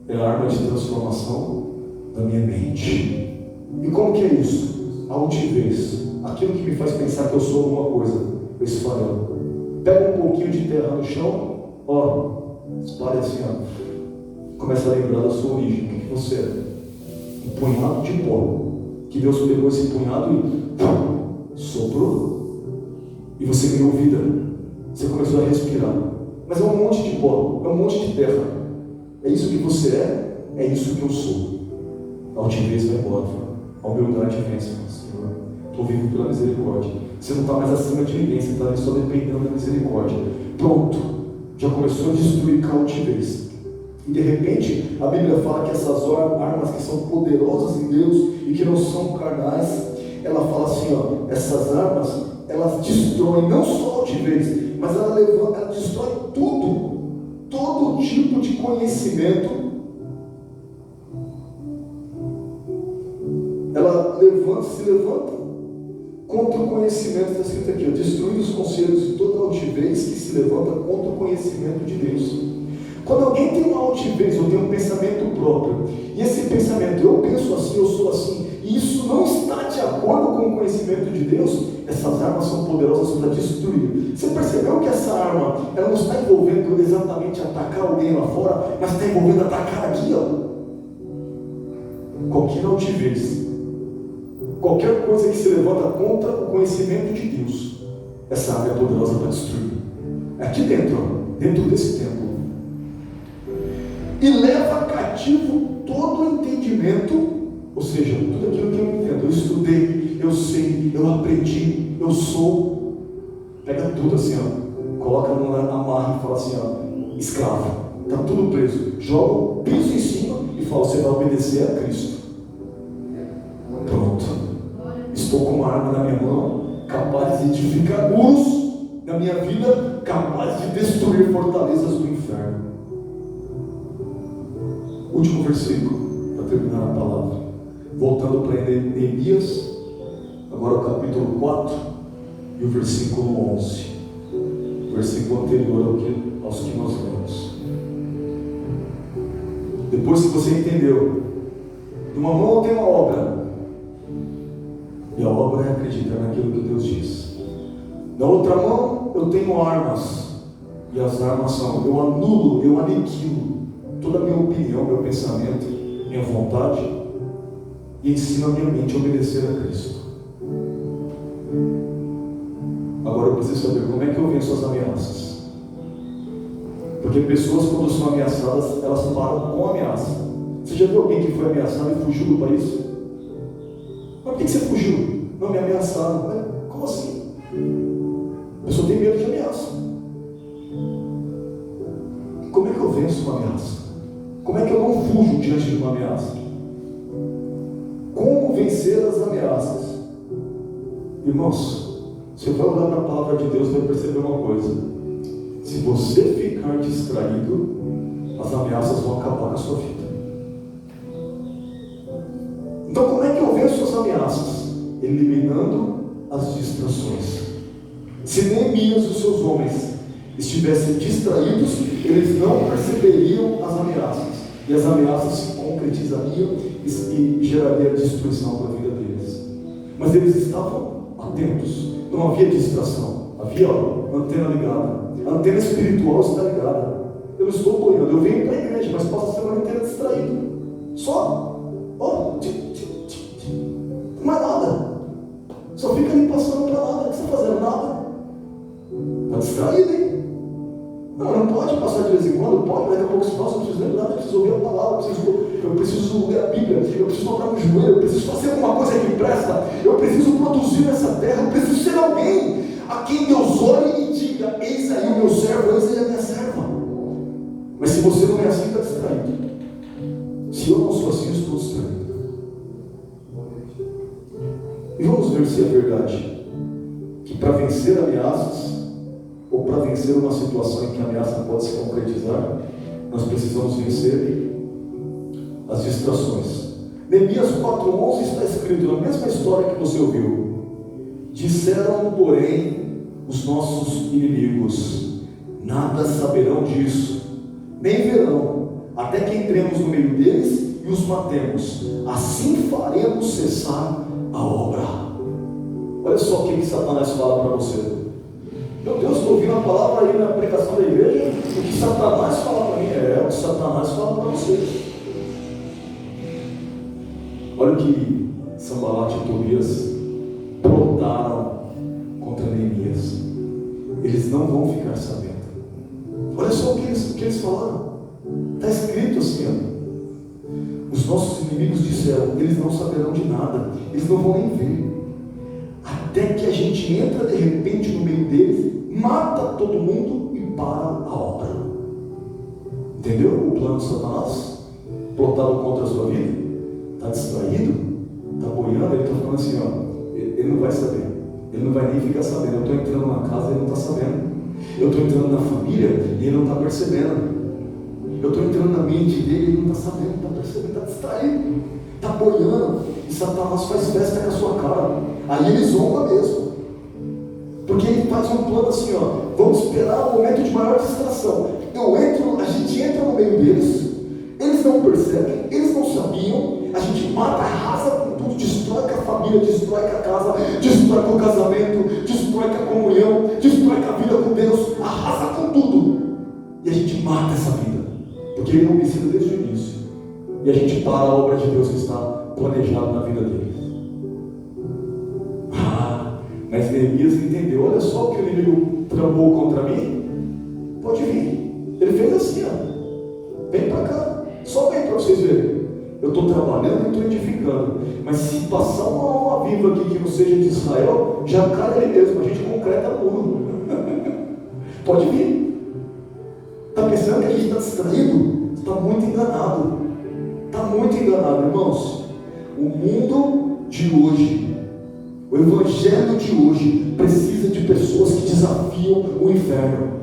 É a arma de transformação da minha mente. E como que é isso? A altivez, aquilo que me faz pensar que eu sou alguma coisa, eu espalho. Pega um pouquinho de terra no chão, espalha assim, começa a lembrar da sua origem, o que você é? Um punhado de pó, que Deus pegou esse punhado e soprou, e você ganhou vida, você começou a respirar, mas é um monte de pó, é um monte de terra. É isso que você é isso que eu sou. A altivez vai embora, a humildade vence, Senhor. Estou vivo pela misericórdia. Você não está mais acima de ninguém, você está ali só dependendo da misericórdia. Pronto, já começou a destruir a altivez. E de repente, a Bíblia fala que essas armas que são poderosas em Deus e que não são carnais, ela fala assim, essas armas, elas destroem não só a altivez, mas ela destrói tudo, todo tipo de conhecimento. Ela se levanta contra o conhecimento, está escrito aqui, destruir os conselhos de toda altivez que se levanta contra o conhecimento de Deus. Quando alguém tem uma altivez ou tem um pensamento próprio, e esse pensamento, eu penso assim, eu sou assim, e isso não está de acordo com o conhecimento de Deus, essas armas são poderosas para destruir. Você percebeu que essa arma, ela não está envolvendo exatamente atacar alguém lá fora, mas está envolvendo atacar aqui, qualquer altivez, qualquer coisa que se levanta contra o conhecimento de Deus, essa arma é poderosa para destruir. Aqui dentro desse templo. E leva cativo todo o entendimento, ou seja, tudo aquilo que eu entendo, eu estudei, eu sei, eu aprendi, eu sou. Pega tudo assim, coloca na amarra e fala assim, escravo, está tudo preso. Joga o piso em cima e fala, você vai obedecer a Cristo. Pronto. Estou com uma arma na minha mão, capaz de edificar muros na minha vida, capaz de destruir fortalezas do inferno. Último versículo, para terminar a palavra. Voltando para Neemias, agora o capítulo 4 e o versículo 11. O versículo anterior aos que nós lemos. Depois que você entendeu, de uma mão eu tenho uma obra, e a obra é acreditar naquilo que Deus diz. Da outra mão eu tenho armas, e as armas são, eu anulo, eu aniquilo toda a minha opinião, meu pensamento, minha vontade, e ensino a minha mente a obedecer a Cristo. Agora eu preciso saber como é que eu venço as ameaças. Porque pessoas, quando são ameaçadas, elas param com ameaça. Você já viu alguém que foi ameaçado e fugiu do país? Mas por que você fugiu? Não, me ameaçaram. Mas, como assim? A pessoa tem medo de ameaça. Como é que eu venço uma ameaça? Como é que eu não fujo diante de uma ameaça? Como vencer as ameaças? Irmãos, você vai olhar para a palavra de Deus e vai perceber uma coisa. Se você ficar distraído, as ameaças vão acabar com a sua vida. Então como é que eu venço as ameaças? Eliminando as distrações. Se Neemias e os seus homens estivessem distraídos, eles não perceberiam as ameaças, e as ameaças se concretizariam e geraria destruição para a vida deles. Mas eles estavam atentos, não havia distração, havia antena ligada, a antena espiritual está ligada. Eu não estou boiando, eu venho para a igreja, mas passo a semana inteira Só, ó, não é nada. Só fica ali passando para nada. O que você está fazendo? Nada. Está distraído, hein? Não pode passar de vez em quando, pode, daqui a pouco se passa, eu preciso lembrar, eu preciso ouvir a palavra, eu preciso ler a Bíblia, eu preciso dobrar no joelho, eu preciso fazer alguma coisa que presta, eu preciso produzir nessa terra, eu preciso ser alguém a quem Deus olhe e diga: eis aí o meu servo, eis aí a minha serva. Mas se você não é assim, está distraído. Se eu não sou assim, eu estou distraído. E vamos ver se é verdade que para vencer ameaças, ou para vencer uma situação em que a ameaça pode se concretizar, nós precisamos vencer as distrações. Neemias 4:11 está escrito na mesma história que você ouviu. Disseram, porém, os nossos inimigos: nada saberão disso, nem verão, até que entremos no meio deles e os matemos. Assim faremos cessar a obra. Olha só o que Satanás fala para você. Meu Deus, estou ouvindo a palavra aí na pregação da igreja. O que Satanás fala para mim é o que Satanás fala para você. Olha o que Sanbalat e Tobias prontaram contra Neemias. Eles não vão ficar sabendo. Olha só o que eles falaram. Está escrito assim, ó. Os nossos inimigos disseram: eles não saberão de nada, eles não vão nem ver. Até que a gente entra de repente no meio deles, mata todo mundo e para a obra. Entendeu o plano de Satanás? Plotado contra a sua vida? Está distraído? Está boiando? Ele está falando assim, ó, ele não vai saber. Ele não vai nem ficar sabendo. Eu estou entrando na casa e ele não está sabendo. Eu estou entrando na família e ele não está percebendo. Eu estou entrando na mente dele e ele não está sabendo, não está percebendo, está distraído. Está boiando. E Satanás faz festa com a sua cara. Aí ele zomba mesmo. Porque ele faz um plano assim, ó. Vamos esperar o momento de maior distração. A gente entra no meio deles. Eles não percebem, eles não sabiam. A gente mata, arrasa com tudo, destrói com a família, destrói com a casa, destrói com o casamento, destrói com a comunhão, destrói com a vida com Deus, arrasa com tudo. E a gente mata essa vida. Porque ele é homicida desde o início. E a gente para a obra de Deus que está planejada na vida deles. Mas Neemias entendeu: olha só o que o inimigo tramou contra mim. Pode vir. Ele fez assim, ó. Vem para cá. Só vem para vocês verem. Eu estou trabalhando e estou edificando. Mas se passar uma alma viva aqui que não seja de Israel, já cai ali mesmo. A gente concreta tudo. Pode vir. Está pensando que a gente está distraído? Está muito enganado. Está muito enganado, irmãos. O mundo de hoje, o evangelho de hoje, precisa de pessoas que desafiam o inferno.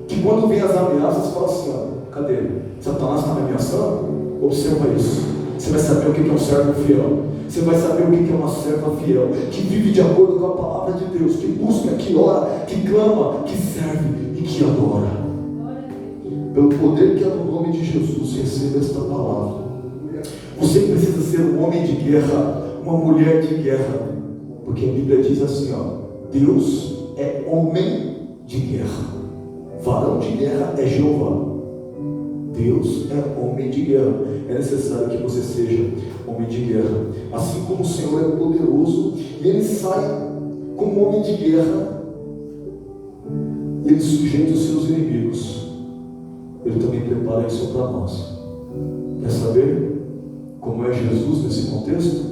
Que quando vem as ameaças, fala assim: ó, cadê? Satanás está me ameaçando? Observa isso. Você vai saber o que é um servo fiel. Você vai saber o que é uma serva fiel, que vive de acordo com a palavra de Deus, que busca, que ora, que clama, que serve e que adora. Pelo poder que é no nome de Jesus, receba esta palavra. Você precisa ser um homem de guerra, uma mulher de guerra, porque a Bíblia diz assim, ó: Deus é homem de guerra, varão de guerra é Jeová. Deus é homem de guerra. É necessário que você seja homem de guerra. Assim como o Senhor é poderoso e Ele sai como homem de guerra, e Ele sujeita os seus inimigos, Ele também prepara isso para nós. Quer saber como é Jesus nesse contexto?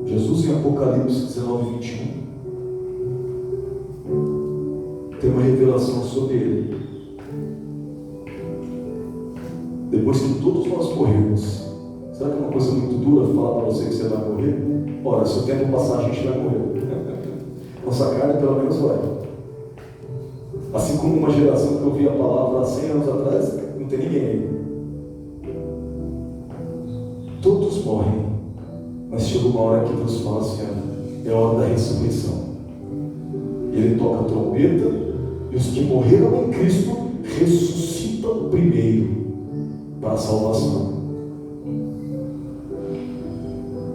Jesus em Apocalipse 19:21 tem uma revelação sobre Ele. Depois que todos nós morremos, será que é uma coisa muito dura falar para você que você vai morrer? Ora, se o tempo passar, a gente vai morrer. Nossa carne pelo menos vai. Assim como uma geração que ouvia a palavra há 100 anos atrás, não tem ninguém aí. Todos morrem, mas chega uma hora que Deus fala assim: é a hora da ressurreição. E Ele toca a trombeta, e os que morreram em Cristo ressuscitam primeiro para a salvação.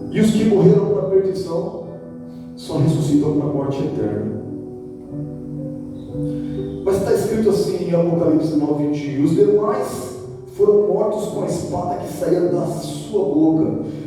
E os que morreram para a perdição só ressuscitam para a morte eterna. Mas está escrito assim em Apocalipse 9:21: os demais foram mortos com a espada que saía da sua boca,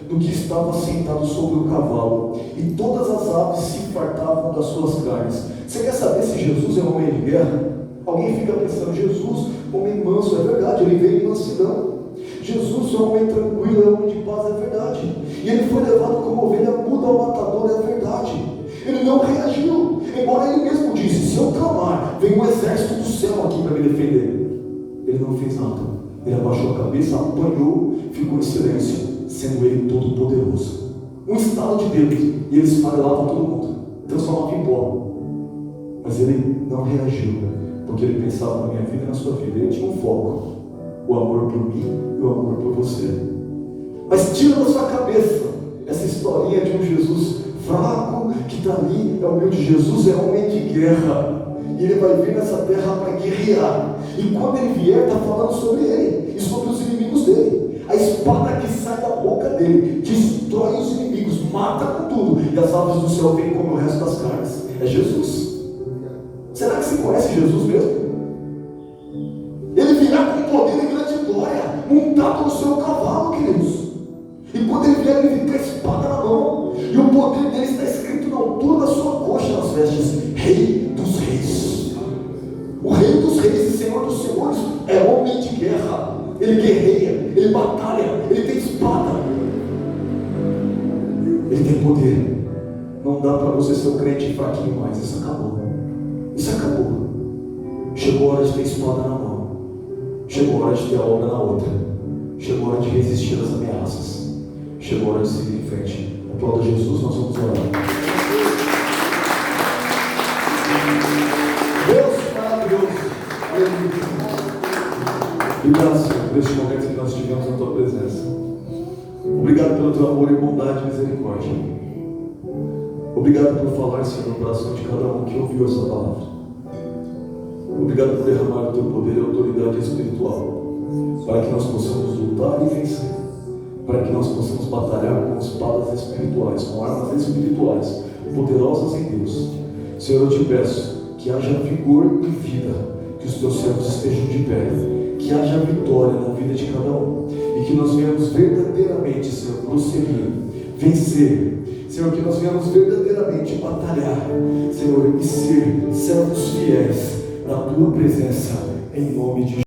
do que estava sentado sobre o cavalo, e todas as aves se fartavam das suas carnes. Você quer saber se Jesus é um homem de guerra? Alguém fica pensando, Jesus, homem manso, é verdade, ele veio em mansidão. Jesus é um homem tranquilo, é um homem de paz, é verdade. E ele foi levado como ovelha muda ao matador, é verdade. Ele não reagiu, embora ele mesmo disse, se eu clamar, vem um exército do céu aqui para me defender. Ele não fez nada. Ele abaixou a cabeça, apanhou, ficou em silêncio, sendo ele todo poderoso. Um estalo de dedos, e ele esfarelava todo mundo, transformava em pó. Mas ele não reagiu, porque ele pensava na minha vida e na sua vida. Ele tinha um foco, o amor por mim e o amor por você. Mas tira da sua cabeça essa historinha de um Jesus fraco que está ali, é humilde. Jesus é homem de guerra, e ele vai vir nessa terra para guerrear. E quando ele vier, está falando sobre ele e sobre os inimigos dele. A espada que sai da boca dele destrói os inimigos, mata com tudo, e as aves do céu vêm como o resto das carnes. É Jesus. Será que você conhece Jesus mesmo? Ele virá com poder e grande glória, montado no seu cavalo, queridos. E quando ele vier, ele vem com a espada na mão, e o poder dele está escrito na altura da sua coxa, nas vestes: Rei dos Reis. O Rei dos Reis e Senhor dos Senhores é homem de guerra. Ele guerreia, ele batalha, ele tem espada, ele tem poder. Não dá para você ser um crente fraquinho mais. Isso acabou. Isso acabou. Chegou a hora de ter espada na mão. Chegou a hora de ter a obra na outra. Chegou a hora de resistir às ameaças. Chegou a hora de seguir em frente. Aplauda Jesus, nós vamos orar. Deus maravilhoso. Aleluia. Obrigado, Senhor, por este momento que nós tivemos na Tua presença. Obrigado pelo Teu amor e bondade e misericórdia. Obrigado por falar, Senhor, no coração de cada um que ouviu essa palavra. Obrigado por derramar o Teu poder e autoridade espiritual, para que nós possamos lutar e vencer, para que nós possamos batalhar com espadas espirituais, com armas espirituais, poderosas em Deus. Senhor, eu te peço que haja vigor e vida, que os Teus servos estejam de pé, que haja vitória na vida de cada um, e que nós venhamos verdadeiramente, Senhor, prosseguir, vencer. Senhor, que nós venhamos verdadeiramente batalhar, Senhor, e ser servos fiéis na Tua presença, em nome de Jesus.